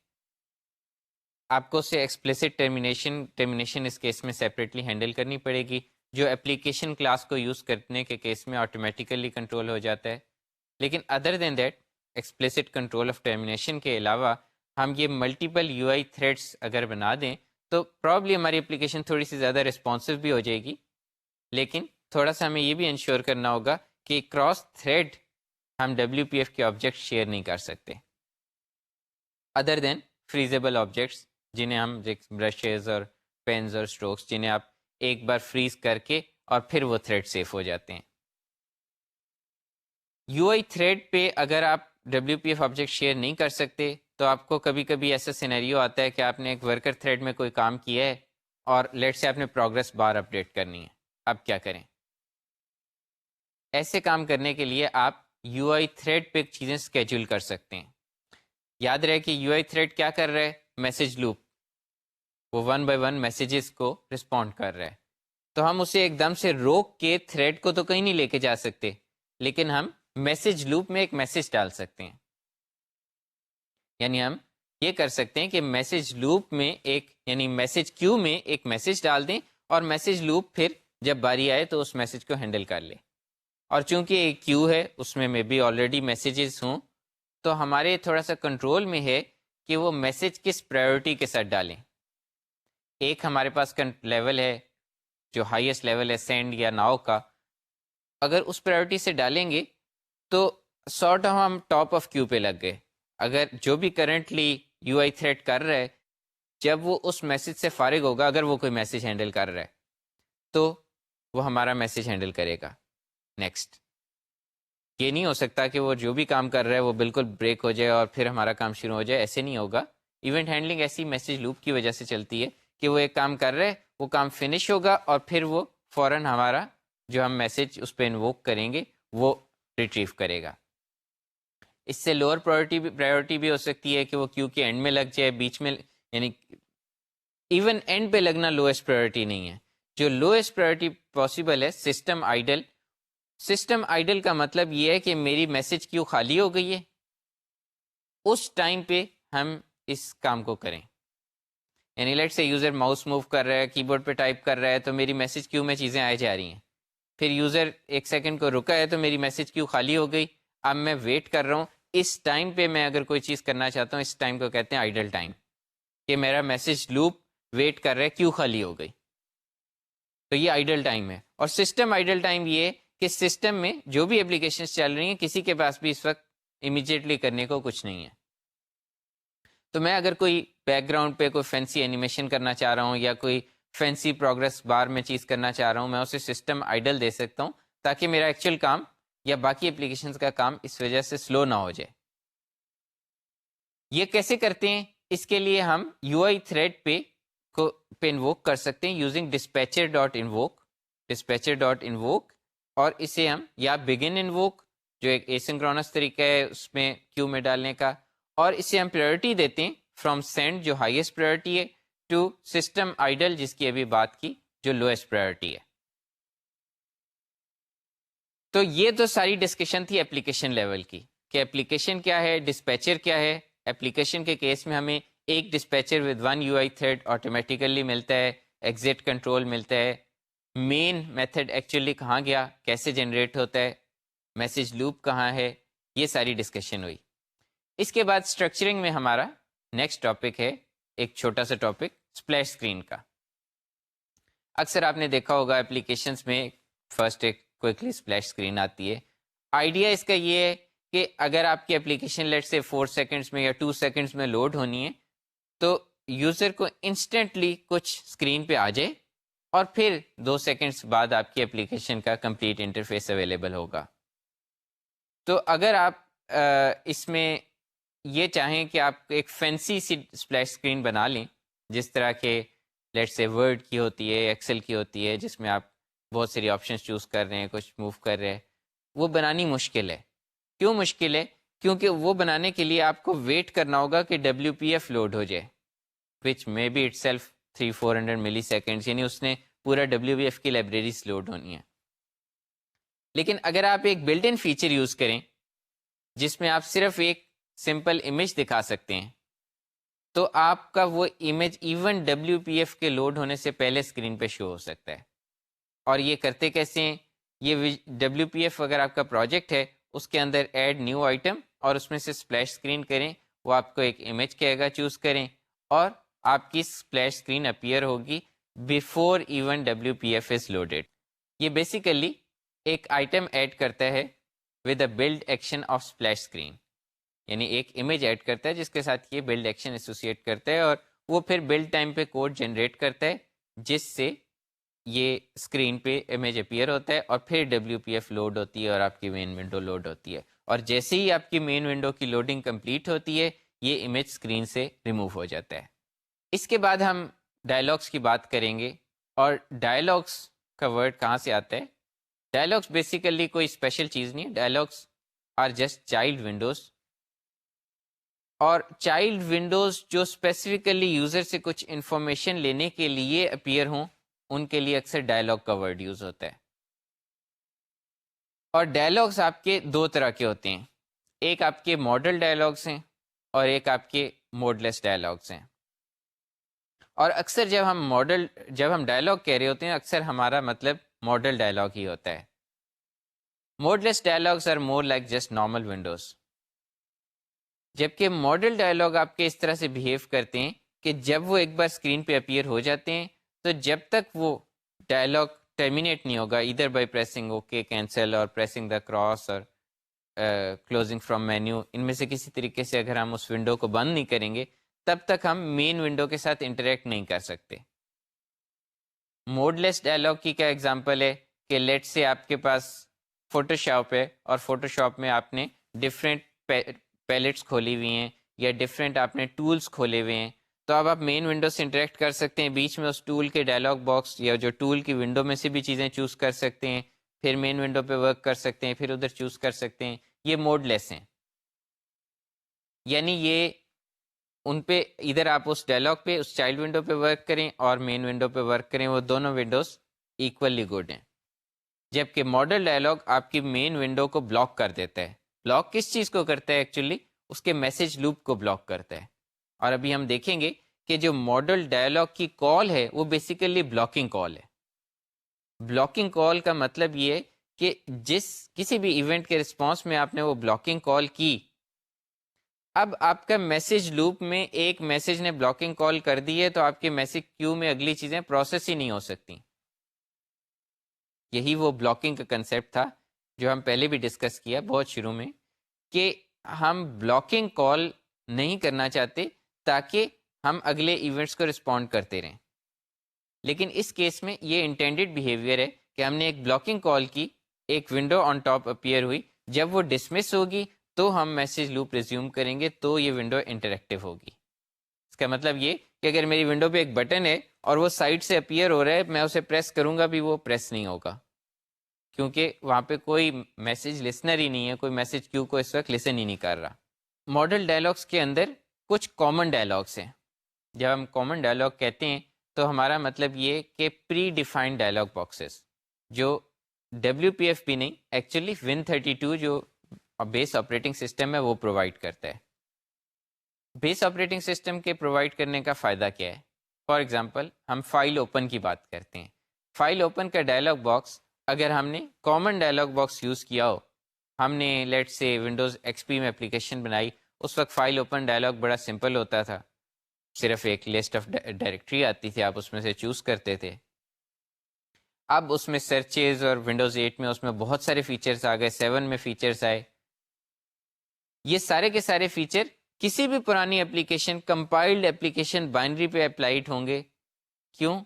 آپ کو اسے ایکسپلیسٹ ٹرمینیشن اس کیس میں سیپریٹلی ہینڈل کرنی پڑے گی, جو اپلیکیشن کلاس کو یوز کرنے کے کیس میں آٹومیٹیکلی کنٹرول ہو جاتا ہے. لیکن other than that explicit control of termination کے علاوہ ہم یہ ملٹیپل یو آئی تھریڈس اگر بنا دیں تو پرابلی ہماری اپلیکیشن تھوڑی سی زیادہ رسپانسو بھی ہو جائے گی. لیکن تھوڑا سا ہمیں یہ بھی انشور کرنا ہوگا کہ کراس تھریڈ ہم WPF کے آبجیکٹ شیئر نہیں کر سکتے ادر دین فریزیبل آبجیکٹس, جنہیں ہم برشز اور پینز اور اسٹروکس جنہیں آپ ایک بار فریز کر کے اور پھر وہ تھریڈ سیف ہو جاتے ہیں. یو آئی تھریڈ پہ اگر آپ WPF آبجیکٹ شیئر نہیں کر سکتے تو آپ کو کبھی کبھی ایسا سینیریو آتا ہے کہ آپ نے ایک ورکر تھریڈ میں کوئی کام کیا ہے اور لیٹ سے آپ نے پروگرس بار اپڈیٹ کرنی ہے. اب کیا کریں؟ ایسے کام کرنے کے لیے آپ یو آئی تھریڈ پہ چیزیں اسکیجول کر سکتے ہیں. یاد رہے کہ یو آئی تھریڈ کیا کر رہا ہے؟ میسیج لوپ, وہ 1 بائی 1 میسیجز کو رسپونڈ کر رہا ہے. تو ہم اسے ایک دم سے روک کے تھریڈ کو تو کہیں نہیں لے کے جا سکتے, لیکن ہم میسیج لوپ میں ایک میسیج ڈال سکتے ہیں. یعنی ہم یہ کر سکتے ہیں کہ میسیج لوپ میں ایک یعنی میسیج کیو میں ایک میسیج ڈال دیں اور میسیج لوپ پھر جب باری آئے تو اس میسیج کو ہینڈل کر لے. اور چونکہ ایک کیو ہے اس میں بھی آلریڈی میسیجز ہوں تو ہمارے تھوڑا سا کنٹرول میں ہے کہ وہ میسیج کس پرائیورٹی کے ساتھ ڈالیں. ایک ہمارے پاس لیول ہے جو ہائیسٹ لیول ہے سینڈ یا ناؤ کا, اگر اس پرائیورٹی سے ڈالیں گے تو سارٹ آف ہم ٹاپ آف کیو پہ لگ گئے. اگر جو بھی کرنٹلی یو آئی تھریڈ کر رہا ہے جب وہ اس میسیج سے فارغ ہوگا, اگر وہ کوئی میسیج ہینڈل کر رہا ہے تو وہ ہمارا میسیج ہینڈل کرے گا. نیکسٹ, یہ نہیں ہو سکتا کہ وہ جو بھی کام کر رہا ہے وہ بالکل بریک ہو جائے اور پھر ہمارا کام شروع ہو جائے, ایسے نہیں ہوگا. ایونٹ ہینڈلنگ ایسی میسیج لوپ کی وجہ سے چلتی ہے کہ وہ ایک کام کر رہے ہیں, وہ کام فنش ہوگا اور پھر وہ فوراً ہمارا جو ہم میسیج اس پہ انووک کریں گے وہ ریٹریو کرے گا. اس سے لوور پرائیورٹی بھی ہو سکتی ہے کہ وہ کیو کے اینڈ میں لگ جائے, بیچ میں, یعنی ایون اینڈ پہ لگنا لویسٹ پرائیورٹی نہیں ہے. جو لویسٹ پرائیورٹی پاسبل ہے سسٹم آئیڈل. سسٹم آئیڈل کا مطلب یہ ہے کہ میری میسیج کیو خالی ہو گئی ہے, اس ٹائم پہ ہم اس کام کو کریں. یعنی لیٹ سے یوزر ماؤس موو کر رہا ہے, کی بورڈ پہ ٹائپ کر رہا ہے تو میری میسیج کیو میں چیزیں آئی جا رہی ہیں. پھر یوزر ایک سیکنڈ کو رکا ہے تو میری میسیج کیو خالی ہو گئی. اب میں ویٹ کر رہا ہوں, اس ٹائم پہ میں اگر کوئی چیز کرنا چاہتا ہوں اس ٹائم کو کہتے ہیں آئیڈل ٹائم, کہ میرا میسیج لوپ ویٹ کر رہا ہے کیو خالی ہو گئی. تو یہ آئیڈل ٹائم ہے. اور سسٹم آئیڈل ٹائم یہ ہے کہ سسٹم میں جو بھی اپلیکیشنز چل رہی ہیں کسی کے پاس بھی اس وقت امیجیٹلی کرنے کو کچھ نہیں ہے. تو میں اگر کوئی بیک گراؤنڈ پہ کوئی فینسی اینیمیشن کرنا چاہ رہا ہوں یا کوئی فینسی پروگرس بار میں چیز کرنا چاہ رہا ہوں, میں اسے سسٹم آئیڈل دے سکتا ہوں تاکہ میرا ایکچوئل کام یا باقی اپلیکیشنز کا کام اس وجہ سے سلو نہ ہو جائے. یہ کیسے کرتے ہیں؟ اس کے لیے ہم یو آئی تھریڈ پہ انووک کر سکتے ہیں یوزنگ ڈسپیچر ڈاٹ انووک, اور اسے ہم یا بگن انووک جو ایک ایسنکرونس طریقہ ہے اس میں کیو میں ڈالنے کا, اور اسے ہم پرائورٹی دیتے ہیں فرام سینڈ جو ہائیسٹ پرائورٹی ہے ٹو سسٹم آئیڈل جس کی ابھی بات کی جو لوئسٹ پرائرٹی ہے. تو یہ تو ساری ڈسکشن تھی اپلیکیشن لیول کی کہ اپلیکیشن کیا ہے, ڈسپیچر کیا ہے. اپلیکیشن کے کیس میں ہمیں ایک dispatcher with one you I thread automatically ملتا ہے, ایگزٹ کنٹرول ملتا ہے. مین میتھڈ ایکچولی کہاں گیا, کیسے جنریٹ ہوتا ہے, میسج لوپ کہاں ہے, یہ ساری ڈسکشن ہوئی. اس کے بعد اسٹرکچرنگ میں ہمارا نیکسٹ ٹاپک ہے ایک چھوٹا سا ٹاپک اسپلیش اسکرین کا. اکثر آپ نے دیکھا ہوگا اپلیکیشنس میں فرسٹ ایک کوئکلی اسپلیش اسکرین آتی ہے. آئیڈیا اس کا یہ ہے کہ اگر آپ کی اپلیکیشن لیٹ سے 4 سیکنڈس میں یا 2 سیکنڈس میں لوڈ ہونی ہے تو یوزر کو انسٹنٹلی کچھ اسکرین پہ آ جائے اور پھر 2 سیکنڈس بعد آپ کی اپلیکیشن کا کمپلیٹ انٹرفیس اویلیبل ہوگا. تو اگر آپ اس میں یہ چاہیں کہ آپ ایک فینسی سی اسپلیش اسکرین بنا لیں جس طرح کے لیٹ سے ورڈ کی ہوتی ہے, ایکسل کی ہوتی ہے, جس میں آپ بہت ساری آپشنس چوز کر رہے ہیں, کچھ موو کر رہے ہیں, وہ بنانی مشکل ہے. کیوں مشکل ہے؟ کیونکہ وہ بنانے کے لیے آپ کو ویٹ کرنا ہوگا کہ WPF لوڈ ہو جائے وچ مے بی اٹ سیلف 300-400 ملی سیکنڈس, یعنی اس نے پورا WPF کی لائبریریز لوڈ ہونی ہے. لیکن اگر آپ ایک بلٹ ان فیچر یوز کریں جس میں آپ صرف ایک سمپل امیج دکھا سکتے ہیں تو آپ کا وہ امیج ایون WPF کے لوڈ ہونے سے پہلے اسکرین پہ شو ہو سکتا ہے. اور یہ کرتے کیسے ہیں؟ یہ WPF اگر آپ کا پروجیکٹ ہے اس کے اندر ایڈ نیو آئٹم اور اس میں سے اسپلیش اسکرین کریں, وہ آپ کو ایک امیج کہے گا چوز کریں اور آپ کی اسپلیش اسکرین اپیئر ہوگی before even WPF is loaded. یہ بیسیکلی ایک آئٹم ایڈ کرتا ہے with a build action of splash screen, یعنی ایک امیج ایڈ کرتا ہے جس کے ساتھ یہ بلڈ ایکشن ایسوسیٹ کرتا ہے اور وہ پھر بلڈ ٹائم پہ کوڈ جنریٹ کرتا ہے جس سے یہ اسکرین پہ امیج اپیئر ہوتا ہے اور پھر WPF لوڈ ہوتی ہے اور آپ کی مین ونڈو لوڈ ہوتی ہے. اور جیسے ہی آپ کی مین ونڈو کی لوڈنگ کمپلیٹ ہوتی ہے یہ امیج اسکرین سے ریموو ہو جاتا ہے. اس کے بعد ہم ڈائلاگس کی بات کریں گے. اور ڈائلاگس کا ورڈ کہاں سے آتا ہے؟ ڈائلاگس بیسیکلی کوئی اسپیشل چیز نہیں ہے. Dialogs are just child windows, اور چائلڈ ونڈوز جو اسپیسیفکلی یوزر سے کچھ انفارمیشن لینے کے لیے اپیئر ہوں ان کے لیے اکثر ڈائلاگ کا ورڈ یوز ہوتا ہے. اور ڈائلاگس آپ کے دو طرح کے ہوتے ہیں, ایک آپ کے ماڈل ڈائلاگس ہیں اور ایک آپ کے موڈ لیس ڈائلاگس ہیں. اور اکثر جب ہم ڈائلاگ کہہ رہے ہوتے ہیں اکثر ہمارا مطلب ماڈل ڈائلاگ ہی ہوتا ہے. Modeless dialogs are more like just normal windows, جبکہ ماڈل ڈائلاگ آپ کے اس طرح سے بیہیو کرتے ہیں کہ جب وہ ایک بار اسکرین پہ اپیئر ہو جاتے ہیں تو جب تک وہ ڈائلاگ ٹرمینیٹ نہیں ہوگا ادھر بائی پریسنگ اوکے کینسل اور پریسنگ دا کراس اور کلوزنگ فرام مینیو, ان میں سے کسی طریقے سے اگر ہم اس ونڈو کو بند نہیں کریں گے تب تک ہم مین ونڈو کے ساتھ انٹریکٹ نہیں کر سکتے. موڈ لیس ڈائلاگ کی کیا ایگزامپل ہے کہ لیٹ سے آپ کے پاس فوٹو شاپ ہے اور فوٹو شاپ میں آپ نے ڈفرینٹ پیلٹس کھولی ہوئی ہیں یا ڈفرینٹ آپ نے ٹولس کھولے ہوئے ہیں, تو اب آپ مین ونڈو سے انٹریکٹ کر سکتے ہیں, بیچ میں اس ٹول کے ڈائلاگ باکس یا جو ٹول کی ونڈو میں سے بھی چیزیں چوز کر سکتے ہیں, پھر مین ونڈو پہ ورک کر سکتے ہیں, پھر ادھر چوز کر سکتے ہیں. یہ موڈ لیس ہیں, یعنی یہ ان پہ ادھر آپ اس ڈائلاگ پہ اس چائلڈ ونڈو پہ ورک کریں اور مین ونڈو پہ ورک کریں, وہ دونوں ونڈوز ایکولی گڈ ہیں. جبکہ ماڈل ڈائلاگ آپ کی مین ونڈو کو بلاک کر دیتا ہے. بلاک کس چیز کو کرتا ہے؟ ایکچولی اس کے میسج لوپ کو بلاک کرتا ہے. اور ابھی ہم دیکھیں گے کہ جو ماڈل ڈائلاگ کی کال ہے وہ بیسیکلی بلاکنگ کال ہے. بلاکنگ کال کا مطلب یہ ہے کہ کسی بھی ایونٹ کے رسپانس میں آپ نے وہ بلاکنگ کال کی, اب آپ کا میسج لوپ میں ایک میسج نے بلاکنگ کال کر دی ہے تو آپ کے میسج کیو میں اگلی چیزیں پروسیس ہی نہیں ہو سکتی. یہی وہ بلاکنگ کا کنسیپٹ تھا جو ہم پہلے بھی ڈسکس کیا بہت شروع میں, کہ ہم بلاکنگ کال نہیں کرنا چاہتے تاکہ ہم اگلے ایونٹس کو رسپونڈ کرتے رہیں. لیکن اس کیس میں یہ انٹینڈڈ بیہیویئر ہے کہ ہم نے ایک بلاکنگ کال کی, ایک ونڈو آن ٹاپ اپیئر ہوئی, جب وہ ڈسمس ہوگی تو ہم میسج لوپ ریزیوم کریں گے تو یہ ونڈو انٹریکٹیو ہوگی. اس کا مطلب یہ کہ اگر میری ونڈو پہ ایک بٹن ہے اور وہ سائڈ سے اپیئر ہو رہا ہے, میں اسے پریس کروں گا بھی وہ پریس نہیں ہوگا کیونکہ وہاں پہ کوئی میسج لسنر ہی نہیں ہے, کوئی میسج کیو کو اس وقت لسن ہی نہیں کر رہا. ماڈل ڈائلاگس کے اندر کچھ کامن ڈائلاگس ہیں جب ہم کامن ڈائلاگ کہتے ہیں تو ہمارا مطلب یہ کہ پری ڈیفائنڈ ڈائلاگ باکسز جو WPF بھی نہیں، ایکچولی Win32 جو بیس آپریٹنگ سسٹم ہے وہ پرووائڈ کرتا ہے. بیس آپریٹنگ سسٹم کے پرووائڈ کرنے کا فائدہ کیا ہے؟ فار ایگزامپل ہم فائل اوپن کی بات کرتے ہیں. فائل اوپن کا ڈائلاگ باکس اگر ہم نے کامن ڈائلاگ باکس یوز کیا ہو، ہم نے لیٹ سے ونڈوز XP میں اپلیکیشن بنائی، اس وقت فائل اوپن ڈائلاگ بڑا سمپل ہوتا تھا، صرف ایک لسٹ آف ڈائریکٹری آتی تھی، آپ اس میں سے چوز کرتے تھے. اب اس میں سرچز اور ونڈوز 8 میں اس میں بہت سارے فیچرز آ گئے، 7 میں فیچرز آئے. یہ سارے کے سارے فیچر کسی بھی پرانی اپلیکیشن، کمپائلڈ اپلیکیشن بائنری پہ اپلائڈ ہوں گے. کیوں؟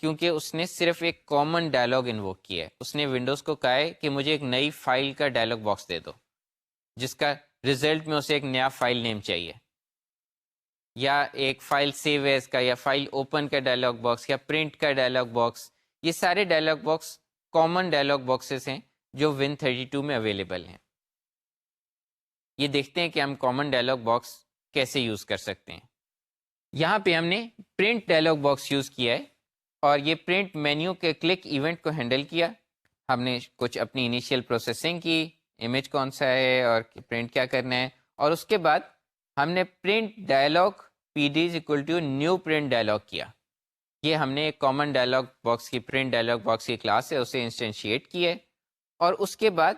کیونکہ اس نے صرف ایک کامن ڈائلاگ انووک کیا ہے. اس نے ونڈوز کو کہا ہے کہ مجھے ایک نئی فائل کا ڈائلاگ باکس دے دو، جس کا ریزلٹ میں اسے ایک نیا فائل نیم چاہیے، یا ایک فائل سیو ایز کا، یا فائل اوپن کا ڈائلاگ باکس، یا پرنٹ کا ڈائلاگ باکس. یہ سارے dialogue box common dialogue boxes ہیں جو Win32 میں اویلیبل ہیں. یہ دیکھتے ہیں کہ ہم کامن ڈائلاگ باکس کیسے یوز کر سکتے ہیں. یہاں پہ ہم نے پرنٹ ڈائلاگ باکس یوز کیا ہے، اور یہ پرنٹ مینیو کے کلک ایونٹ کو ہینڈل کیا. ہم نے کچھ اپنی انیشیل پروسیسنگ کی، امیج کون سا ہے اور پرنٹ کیا کرنا ہے، اور اس کے بعد ہم نے print dialog PD is equal to new print dialog کیا. یہ ہم نے ایک کامن ڈائلاگ باکس کی پرنٹ ڈائلاگ باکس کی کلاس ہے اسے انسٹینشیٹ کی ہے، اور اس کے بعد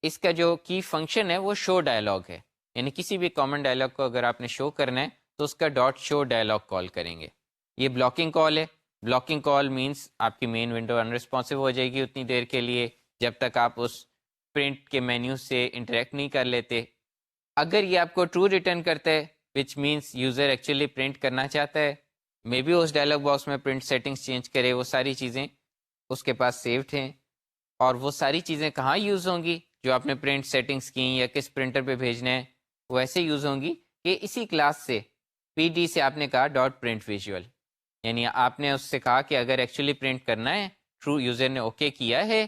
اس کا جو کی فنکشن ہے وہ شو ڈائلاگ ہے. یعنی کسی بھی کامن ڈائلاگ کو اگر آپ نے شو کرنا ہے تو اس کا ڈاٹ شو ڈائلاگ کال کریں گے. یہ بلاکنگ کال ہے. بلاکنگ کال مینس آپ کی مین ونڈو انرسپانسو ہو جائے گی اتنی دیر کے لیے جب تک آپ اس پرنٹ کے مینیو سے انٹریکٹ نہیں کر لیتے. اگر یہ آپ کو ٹرو ریٹرن کرتا ہے which means user actually print کرنا چاہتا ہے، مے بی اس ڈائلاگ باکس میں پرنٹ سیٹنگز چینج کرے، وہ ساری چیزیں اس کے پاس سیوڈ ہیں. اور وہ ساری چیزیں کہاں یوز ہوں گی جو آپ نے پرنٹ سیٹنگز کی یا کس پرنٹر پہ بھیجنا ہے؟ وہ ایسے یوز ہوں گی کہ اسی کلاس سے PD سے آپ نے کہا ڈاٹ پرنٹ ویژول، یعنی آپ نے اس سے کہا کہ اگر ایکچولی پرنٹ کرنا ہے، ٹرو یوزر نے اوکے کیا ہے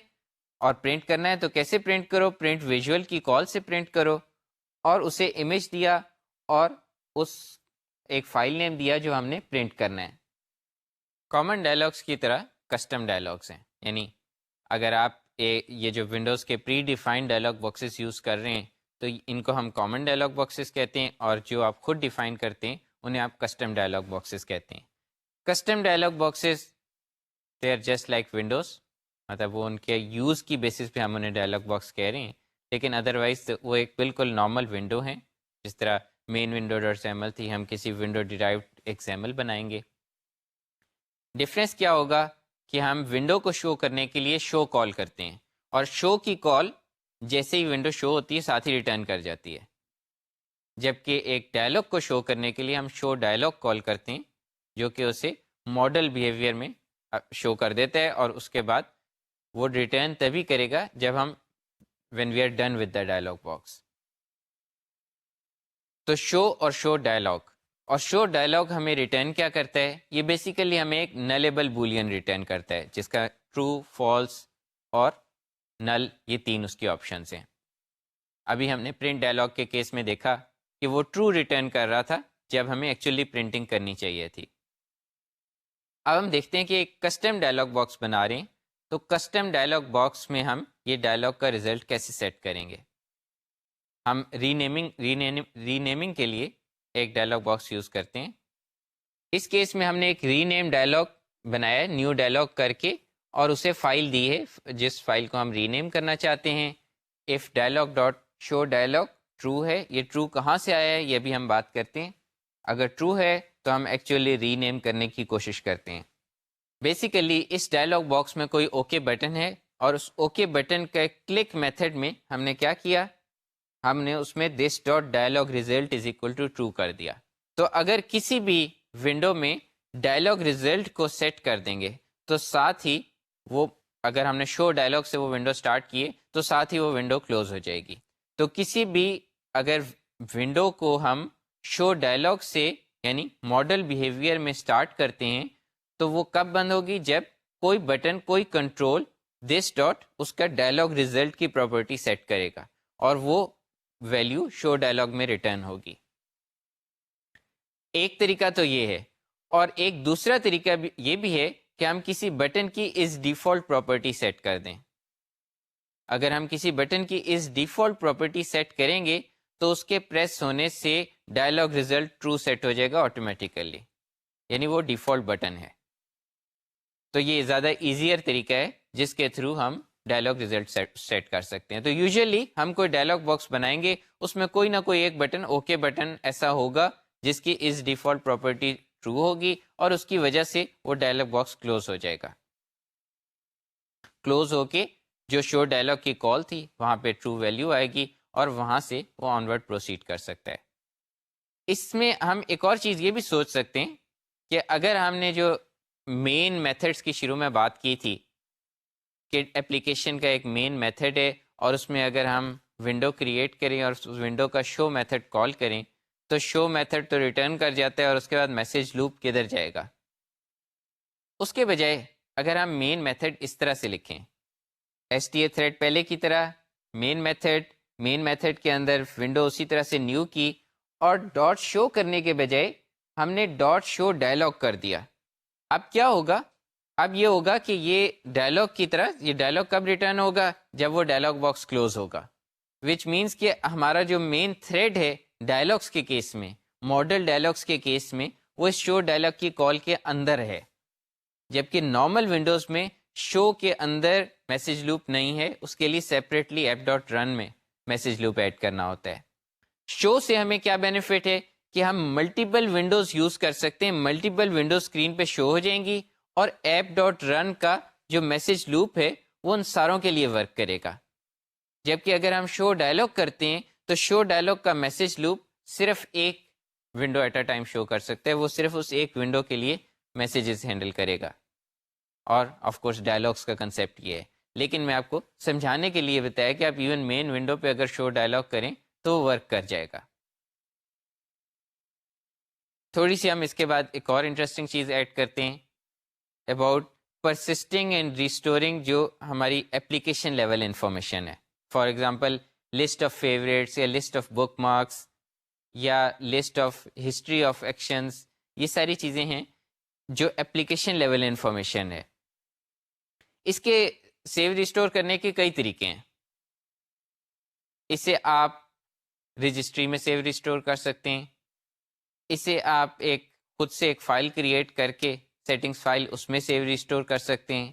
اور پرنٹ کرنا ہے تو کیسے پرنٹ کرو؟ پرنٹ ویژول کی کال سے پرنٹ کرو. اور اسے امیج دیا اور اس ایک فائل نیم دیا جو ہم نے پرنٹ کرنا ہے. کامن ڈائلاگس کی طرح کسٹم ڈائلاگس ہیں، یعنی اگر آپ یہ جو ونڈوز کے predefined dialog boxes use کر رہے ہیں تو ان کو ہم کامن ڈائلاگ باکسز کہتے ہیں، اور جو آپ خود ڈیفائن کرتے ہیں انہیں آپ کسٹم ڈائلاگ باکسز کہتے ہیں. Custom dialog boxes they are just like windows, مطلب وہ ان کے یوز کی بیسس پہ ہم انہیں ڈائلاگ باکس کہہ رہے ہیں، لیکن ادروائز وہ ایک بالکل نارمل ونڈو ہیں. جس طرح مین ونڈو ڈاٹ XML تھی، ہم کسی ونڈو ڈیرائیوڈ XML بنائیں گے. ڈفرینس کیا ہوگا کہ ہم ونڈو کو شو کرنے کے لیے شو کال کرتے ہیں، اور شو کی کال جیسے ہی ونڈو شو ہوتی ہے ساتھ ہی ریٹرن کر جاتی ہے، جبکہ ایک ڈائلاگ کو شو کرنے کے لیے ہم شو ڈائلاگ کال کرتے ہیں جو کہ اسے ماڈل بیہیویئر میں شو کر دیتا ہے، اور اس کے بعد وہ ریٹرن تبھی کرے گا جب ہم when we are done with the dialog box. تو شو اور شو ڈائلاگ، اور شو ڈائلاگ ہمیں ریٹرن کیا کرتا ہے؟ یہ بیسیکلی ہمیں ایک نلیبل بولین ریٹرن کرتا ہے جس کا ٹرو، فالس اور نل یہ تین اس کے آپشنس ہیں. ابھی ہم نے پرنٹ ڈائلاگ کے کیس میں دیکھا کہ وہ ٹرو ریٹرن کر رہا تھا جب ہمیں ایکچولی پرنٹنگ کرنی چاہیے تھی. اب ہم دیکھتے ہیں کہ ایک کسٹم ڈائلاگ باکس بنا رہے ہیں، تو کسٹم ڈائلاگ باکس میں ہم یہ ڈائلاگ کا ریزلٹ کیسے سیٹ کریں گے؟ ہم ری نیمنگ کے لیے ایک ڈائلاگ باکس یوز کرتے ہیں. اس کیس میں ہم نے ایک ری نیم ڈائلاگ بنایا ہے نیو ڈائلاگ کر کے، اور اسے فائل دی ہے جس فائل کو ہم ری نیم کرنا چاہتے ہیں. If dialogue dot show dialogue true ہے، یہ ٹرو کہاں سے آیا ہے یہ بھی ہم بات کرتے ہیں. اگر ٹرو ہے تو ہم ایکچولی ری نیم کرنے کی کوشش کرتے ہیں. بیسیکلی اس ڈائلاگ باکس میں کوئی اوکے بٹن ہے، اور اس اوکے بٹن کے کلک میتھڈ میں ہم نے کیا کیا؟ ہم نے اس میں this dot dialog result is equal to true کر دیا. تو اگر کسی بھی ونڈو میں ڈائلاگ ریزلٹ کو سیٹ کر دیں گے تو ساتھ ہی وہ، اگر ہم نے شو ڈائلاگ سے وہ ونڈو سٹارٹ کیے تو ساتھ ہی وہ ونڈو کلوز ہو جائے گی. تو کسی بھی اگر ونڈو کو ہم شو ڈائلاگ سے یعنی ماڈل بیہیویئر میں سٹارٹ کرتے ہیں تو وہ کب بند ہوگی؟ جب کوئی بٹن، کوئی کنٹرول دس ڈاٹ اس کا ڈائلاگ ریزلٹ کی پراپرٹی سیٹ کرے گا، اور وہ ویلیو شو ڈائلاگ میں ریٹرن ہوگی. ایک طریقہ تو یہ ہے، اور ایک دوسرا طریقہ یہ بھی ہے کہ ہم کسی بٹن کی اس ڈیفالٹ پراپرٹی سیٹ کر دیں. اگر ہم کسی بٹن کی اس ڈیفالٹ پراپرٹی سیٹ کریں گے تو اس کے پریس ہونے سے ڈائلاگ ریزلٹ ٹرو سیٹ ہو جائے گا آٹومیٹیکلی، یعنی وہ ڈیفالٹ بٹن ہے. تو یہ زیادہ ایزیئر طریقہ ہے جس کے تھرو ہم ڈائلاگ ریزلٹ سیٹ کر سکتے ہیں. تو یوزلی ہم کوئی ڈائلاگ باکس بنائیں گے، اس میں کوئی نہ کوئی ایک بٹن اوکے بٹن ایسا ہوگا جس کی اس ڈیفالٹ پراپرٹی ٹرو ہوگی اور اس کی وجہ سے وہ ڈائلاگ باکس کلوز ہو جائے گا. کلوز ہو کے جو شو ڈائلاگ کی کال تھی وہاں پہ ٹرو ویلیو آئے گی اور وہاں سے وہ آن ورڈ پروسیڈ کر سکتا ہے. اس میں ہم ایک اور چیز یہ بھی سوچ سکتے ہیں کہ اگر ہم نے جو مین میتھڈس کی شروع میں بات کی تھی کہ اپلیکیشن کا ایک مین میتھڈ ہے اور اس میں اگر ہم ونڈو کریٹ کریں اور اس ونڈو کا شو میتھڈ کال کریں تو شو میتھڈ تو ریٹرن کر جاتا ہے اور اس کے بعد میسج لوپ کدھر جائے گا. اس کے بجائے اگر ہم مین میتھڈ اس طرح سے لکھیں ایس ٹی اے تھریڈ پہلے کی طرح مین میتھڈ کے اندر ونڈو اسی طرح سے نیو کی اور ڈاٹ شو کرنے کے بجائے ہم نے ڈاٹ شو ڈائلاگ کر دیا. اب کیا ہوگا؟ اب یہ ہوگا کہ یہ ڈائلاگ کی طرح یہ ڈائلاگ کب ریٹرن ہوگا؟ جب وہ ڈائلاگ باکس کلوز ہوگا، وچ مینس کہ ہمارا جو مین تھریڈ ہے ڈائلاگس کے کیس میں، ماڈل ڈائلاگس کے کیس میں، وہ شو ڈائلاگ کی کال کے اندر ہے، جبکہ نارمل ونڈوز میں شو کے اندر میسج لوپ نہیں ہے، اس کے لیے سیپریٹلی ایپ ڈاٹ رن میں میسج لوپ ایڈ کرنا ہوتا ہے. شو سے ہمیں کیا بینیفٹ ہے کہ ہم ملٹیپل ونڈوز یوز کر سکتے ہیں، ملٹیپل ونڈوز اسکرین پہ شو ہو جائیں گی اور ایپ ڈاٹ رن کا جو میسج لوپ ہے وہ ان ساروں کے لیے ورک کرے گا. جبکہ اگر ہم شو ڈائلاگ کرتے ہیں تو شو ڈائلاگ کا میسج لوپ صرف ایک ونڈو ایٹ اے ٹائم شو کر سکتا ہے، وہ صرف اس ایک ونڈو کے لیے میسیجز ہینڈل کرے گا. اور آف کورس ڈائلاگس کا کنسیپٹ یہ ہے، لیکن میں آپ کو سمجھانے کے لیے بتایا کہ آپ ایون مین ونڈو پہ اگر شو ڈائلاگ کریں تو ورک کر جائے گا. تھوڑی سی ہم اس کے بعد ایک اور انٹرسٹنگ چیز ایڈ کرتے ہیں اباؤٹ پرسسٹنگ اینڈ ریسٹورنگ جو ہماری اپلیکیشن لیول انفارمیشن ہے. For example list of favourites یا لسٹ آف بک مارکس یا list of history of actions, یہ ساری چیزیں ہیں جو اپلیکیشن لیول انفارمیشن ہے. اس کے سیو ریسٹور کرنے کے کئی طریقے ہیں. اسے آپ رجسٹری میں سیو ریسٹور کر سکتے ہیں، اسے آپ خود سے ایک فائل کریٹ کر کے سیٹنگز فائل اس میں سیو ریسٹور کر سکتے ہیں.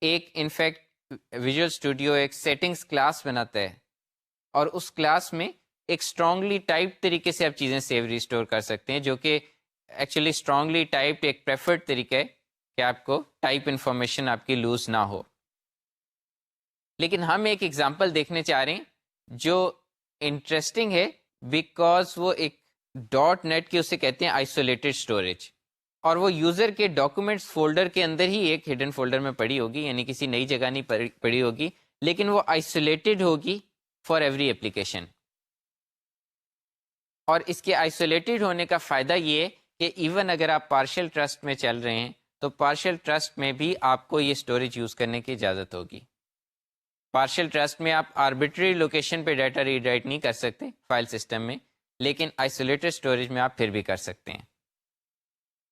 ایک انفیکٹ ویژول اسٹوڈیو ایک سیٹنگز کلاس بناتا ہے اور اس کلاس میں ایک اسٹرانگلی ٹائپ طریقے سے آپ چیزیں سیو ریسٹور کر سکتے ہیں، جو کہ ایکچولی اسٹرانگلی ٹائپڈ ایک پریفرڈ طریقہ ہے کہ آپ کو ٹائپ انفارمیشن آپ کی لوز نہ ہو. لیکن ہم ایک ایگزامپل دیکھنے چاہ رہے ہیں جو انٹرسٹنگ ہے بیکاز وہ ایک ڈاٹ نیٹ کی اسے کہتے ہیں آئسولیٹڈ اسٹوریج، اور وہ یوزر کے ڈاکومنٹس فولڈر کے اندر ہی ایک ہڈن فولڈر میں پڑی ہوگی، یعنی کسی نئی جگہ نہیں پڑی ہوگی، لیکن وہ آئسولیٹڈ ہوگی فار ایوری اپلیکیشن. اور اس کے آئسولیٹڈ ہونے کا فائدہ یہ ہے کہ ایون اگر آپ پارشل ٹرسٹ میں چل رہے ہیں تو پارشل ٹرسٹ میں بھی آپ کو یہ اسٹوریج یوز کرنے کی اجازت ہوگی. پارشل ٹرسٹ میں آپ آربیٹری لوکیشن پہ ڈیٹا ریڈ رائٹ نہیں کر سکتے فائل سسٹم میں، لیکن آئسولیٹڈ اسٹوریج میں آپ پھر بھی کر سکتے ہیں.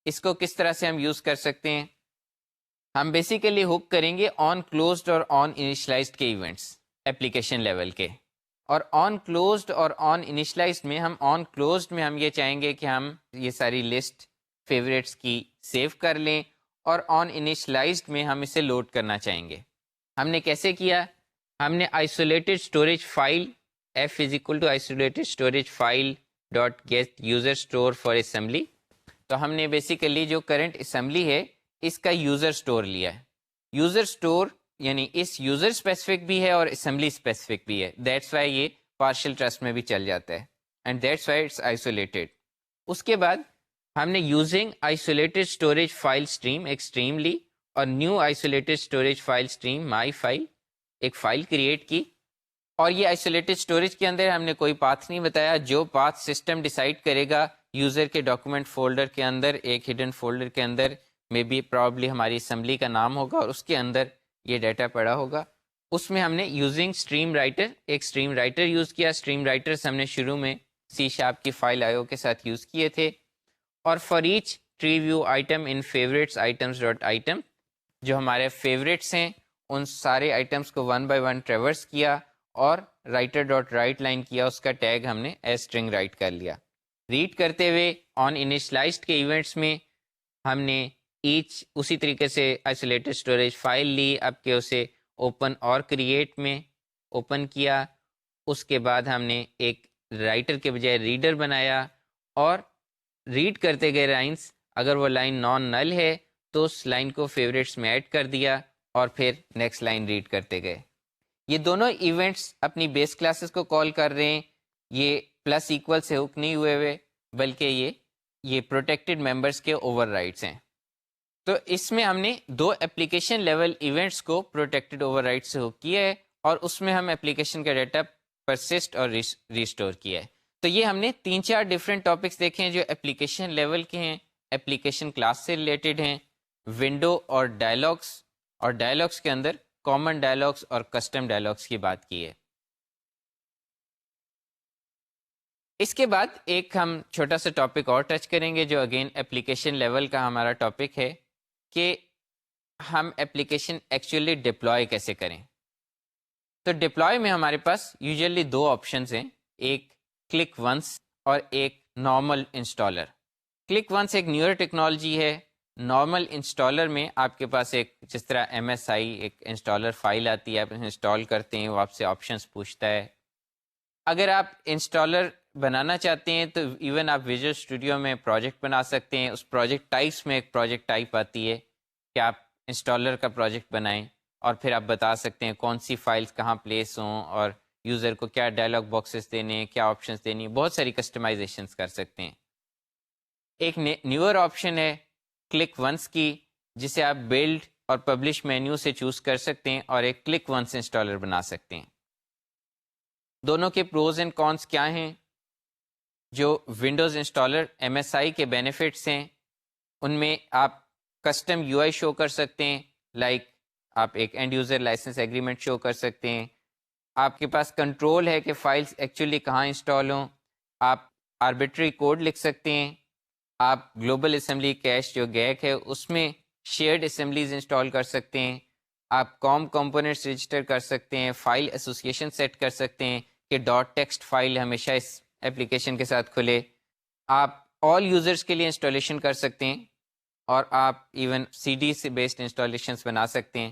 اس کو کس طرح سے ہم یوز کر سکتے ہیں؟ ہم بیسیکلی ہک کریں گے آن کلوزڈ اور آن انیشلائزڈ کے ایونٹس اپلیکیشن لیول کے. اور آن کلوزڈ اور آن انیشلائزڈ میں آن کلوزڈ میں ہم یہ چاہیں گے کہ ہم یہ ساری لسٹ فیوریٹس کی سیو کر لیں، اور آن انیشلائزڈ میں ہم اسے لوڈ کرنا چاہیں گے. ہم نے کیسے کیا؟ ہم نے isolated storage file F is equal to isolated storage file dot get user store for assembly. تو ہم نے بیسیکلی جو کرنٹ اسمبلی ہے اس کا یوزر اسٹور لیا ہے. یوزر اسٹور یعنی اس یوزر اسپیسیفک بھی ہے اور اسمبلی اسپیسیفک بھی ہے، دیٹس وائی یہ پارشل ٹرسٹ میں بھی چل جاتا ہے and that's why it's isolated. اس کے بعد ہم نے using isolated storage file stream ایک اسٹریم لی اور new isolated storage file stream my file ایک فائل کریٹ کی. اور یہ آئسولیٹڈ اسٹوریج کے اندر ہم نے کوئی پاتھ نہیں بتایا، جو پاتھ سسٹم ڈیسائیڈ کرے گا یوزر کے ڈاکومنٹ فولڈر کے اندر ایک ہڈن فولڈر کے اندر میں بھی پرابلی ہماری اسمبلی کا نام ہوگا اور اس کے اندر یہ ڈیٹا پڑا ہوگا. اس میں ہم نے یوزنگ اسٹریم رائٹر ایک اسٹریم رائٹر یوز کیا. اسٹریم رائٹرس ہم نے شروع میں C# کی فائل IO کے ساتھ یوز کیے تھے. اور for each tree view item in favourites items dot item, جو ہمارے فیوریٹس ہیں ان سارے آئٹمس کو ون بائی ون ٹریورس کیا اور رائٹر ڈاٹ رائٹ لائن کیا، اس کا ٹیگ ہم نے ایز اسٹرنگ رائٹ کر لیا. ریڈ کرتے ہوئے آن انیشلائزڈ کے ایونٹس میں ہم نے ایچ اسی طریقے سے آئسولیٹڈ اسٹوریج فائل لی، اب کہ اسے اوپن اور کریٹ میں اوپن کیا. اس کے بعد ہم نے ایک رائٹر کے بجائے ریڈر بنایا اور ریڈ کرتے گئے لائنس، اگر وہ لائن نان نل ہے تو اس لائن کو فیوریٹس میں ایڈ کر دیا اور پھر نیکسٹ لائن ریڈ کرتے گئے. یہ دونوں ایونٹس اپنی بیس کلاسز کو کال کر رہے ہیں. یہ پلس ایکول سے ہک نہیں ہوئے بلکہ یہ پروٹیکٹڈ ممبرس کے اوور رائٹس ہیں. تو اس میں ہم نے دو اپلیکیشن لیول ایونٹس کو پروٹیکٹڈ اوور رائٹ سے ہک کیا ہے اور اس میں ہم اپلیکیشن کا ڈیٹا پرسسٹ اور ریسٹور کیا ہے. تو یہ ہم نے 3-4 ڈفرینٹ ٹاپکس دیکھے ہیں جو اپلیکیشن لیول کے ہیں، اپلیکیشن کلاس سے ریلیٹڈ ہیں، ونڈو اور ڈائلاگس کے اندر کامن ڈائلاگس اور کسٹم ڈائلاگس کی بات کی ہے. اس کے بعد ایک ہم چھوٹا سا ٹاپک اور ٹچ کریں گے جو اگین اپلیکیشن لیول کا ہمارا ٹاپک ہے کہ ہم اپلیکیشن ایکچولی ڈپلوائے کیسے کریں. تو ڈپلوائے میں ہمارے پاس یوزلی دو آپشنز ہیں، ایک کلک ونس اور ایک نارمل انسٹالر. کلک ونس ایک نیور ٹیکنالوجی ہے. نارمل انسٹالر میں آپ کے پاس ایک جس طرح MSI ایک انسٹالر فائل آتی ہے، آپ انسٹال کرتے ہیں، وہ آپ سے آپشنز پوچھتا ہے. اگر آپ انسٹالر بنانا چاہتے ہیں تو ایون آپ ویژول اسٹوڈیو میں پروجیکٹ بنا سکتے ہیں. اس پروجیکٹ ٹائپس میں ایک پروجیکٹ ٹائپ آتی ہے کہ آپ انسٹالر کا پروجیکٹ بنائیں اور پھر آپ بتا سکتے ہیں کون سی فائلز کہاں پلیس ہوں اور یوزر کو کیا ڈائلاگ باکسز دینے ہیں، کیا آپشنز دینی ہیں، بہت ساری کسٹمائزیشنز کر سکتے ہیں. ایک نیور آپشن ہے کلک ونس کی، جسے آپ بلڈ اور پبلش مینیو سے چوز کر سکتے ہیں اور ایک کلک ونس انسٹالر بنا سکتے ہیں. دونوں کے پروز اینڈ کونس کیا ہیں؟ جو ونڈوز انسٹالر MSI کے بینیفٹس ہیں ان میں آپ کسٹم UI شو کر سکتے ہیں، لائک آپ ایک اینڈ یوزر لائسنس ایگریمنٹ شو کر سکتے ہیں. آپ کے پاس کنٹرول ہے کہ فائلز ایکچولی کہاں انسٹال ہوں. آپ آربیٹری کوڈ لکھ سکتے ہیں. آپ گلوبل اسمبلی کیش جو گیک ہے اس میں شیئرڈ اسمبلیز انسٹال کر سکتے ہیں. آپ کمپوننٹس رجسٹر کر سکتے ہیں، فائل ایسوسیشن سیٹ کر سکتے ہیں کہ ڈاٹ ٹیکسٹ فائل ہمیشہ اس ایپلیکیشن کے ساتھ کھلے. آپ آل یوزرز کے لیے انسٹالیشن کر سکتے ہیں اور آپ ایون CD سے بیسڈ انسٹالیشنز بنا سکتے ہیں.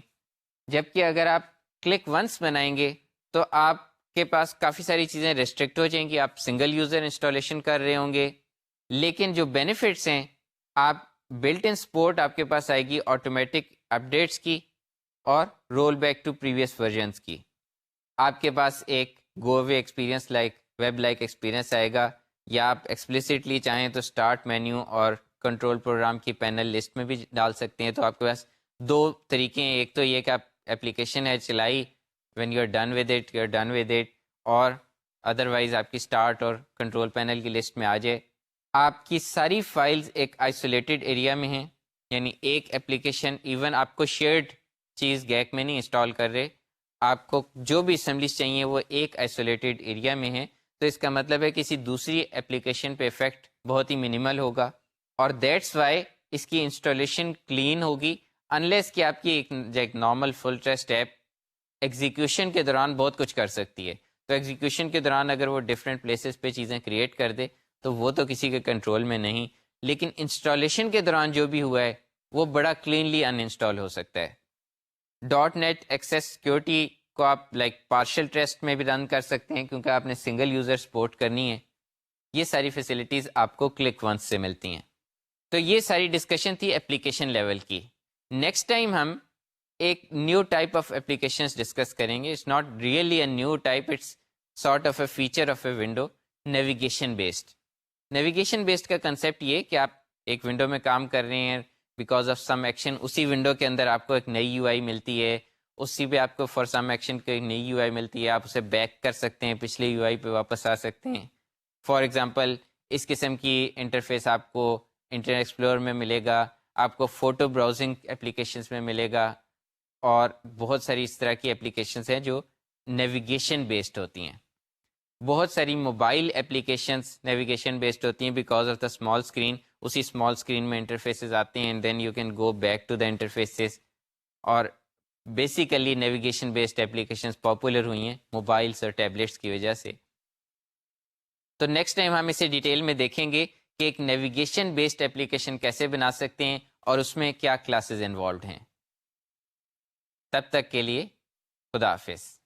جبکہ اگر آپ کلک ونس بنائیں گے تو آپ کے پاس کافی ساری چیزیں ریسٹرکٹ ہو جائیں گی. آپ سنگل یوزر انسٹالیشن کر رہے ہوں گے، لیکن جو بینیفٹس ہیں آپ بلٹ ان سپورٹ آپ کے پاس آئے گی آٹومیٹک اپڈیٹس کی اور roll back to previous versions کی. آپ کے پاس ایک go away experience like web like experience آئے گا، یا آپ ایکسپلیسٹلی چاہیں تو اسٹارٹ مینیو اور کنٹرول پروگرام کی پینل لسٹ میں بھی ڈال سکتے ہیں. تو آپ کے پاس دو طریقے ہیں، ایک تو یہ کہ آپ اپلیکیشن ہے چلائی، when you are done with it you are done with it, اور ادروائز آپ کی اسٹارٹ اور کنٹرول پینل کی لسٹ میں آ جائے. آپ کی ساری فائلز ایک آئسولیٹڈ ایریا میں ہیں، یعنی ایک اپلیکیشن ایون آپ کو شیئرڈ چیز گیک میں نہیں انسٹال کر رہے، آپ کو جو بھی اسمبلیز چاہیے وہ ایک آئسولیٹڈ ایریا میں ہیں. تو اس کا مطلب ہے کسی دوسری اپلیکیشن پہ افیکٹ بہت ہی منیمل ہوگا، اور دیٹس وائی اس کی انسٹالیشن کلین ہوگی، انلیس کہ آپ کی ایک نارمل فل ٹیسٹ ایپ ایگزیکیوشن کے دوران بہت کچھ کر سکتی ہے. تو ایگزیکیوشن کے دوران اگر وہ ڈفرینٹ پلیسز پہ چیزیں کریٹ کر دے تو وہ تو کسی کے کنٹرول میں نہیں، لیکن انسٹالیشن کے دوران جو بھی ہوا ہے وہ بڑا کلینلی ان انسٹال ہو سکتا ہے. ڈاٹ نیٹ ایکسیس سیکیورٹی کو آپ لائک پارشل ٹیسٹ میں بھی رن کر سکتے ہیں کیونکہ آپ نے سنگل یوزر سپورٹ کرنی ہے. یہ ساری فیسلٹیز آپ کو کلک ونس سے ملتی ہیں. تو یہ ساری ڈسکشن تھی اپلیکیشن لیول کی. نیکسٹ ٹائم ہم ایک new type of applications discuss کریں گے. It's not really a new type, it's sort of a feature of a window, navigation based. Navigation based کا کنسیپٹ یہ کہ آپ ایک ونڈو میں کام کر رہے ہیں، بیکاز آف سم ایکشن اسی ونڈو کے اندر آپ کو ایک نئی UI ملتی ہے، اسی پہ آپ کو فار سم ایکشن کی ایک نئی UI ملتی ہے، آپ اسے بیک کر سکتے ہیں، پچھلے UI پہ واپس آ سکتے ہیں. فار ایگزامپل اس قسم کی انٹرفیس آپ کو انٹرنیٹ ایکسپلورر میں ملے گا، آپ کو فوٹو براؤزنگ اپلیکیشنز میں ملے گا، اور بہت ساری اس طرح کی اپلیکیشنز ہیں جو نیویگیشن بیسڈ ہوتی ہیں. بہت ساری موبائل اپلیکیشنس نیویگیشن بیسڈ ہوتی ہیں because of the small screen. اسی اسمال اسکرین میں انٹرفیسز آتے ہیں and then you can go back to the interfaces. اور basically navigation based applications popular ہوئی ہیں موبائلس اور ٹیبلیٹس کی وجہ سے. تو نیکسٹ ٹائم ہم اسے ڈیٹیل میں دیکھیں گے کہ ایک نیویگیشن بیسڈ اپلیکیشن کیسے بنا سکتے ہیں اور اس میں کیا کلاسز انوالوڈ ہیں. تب تک کے لیے خدا حافظ.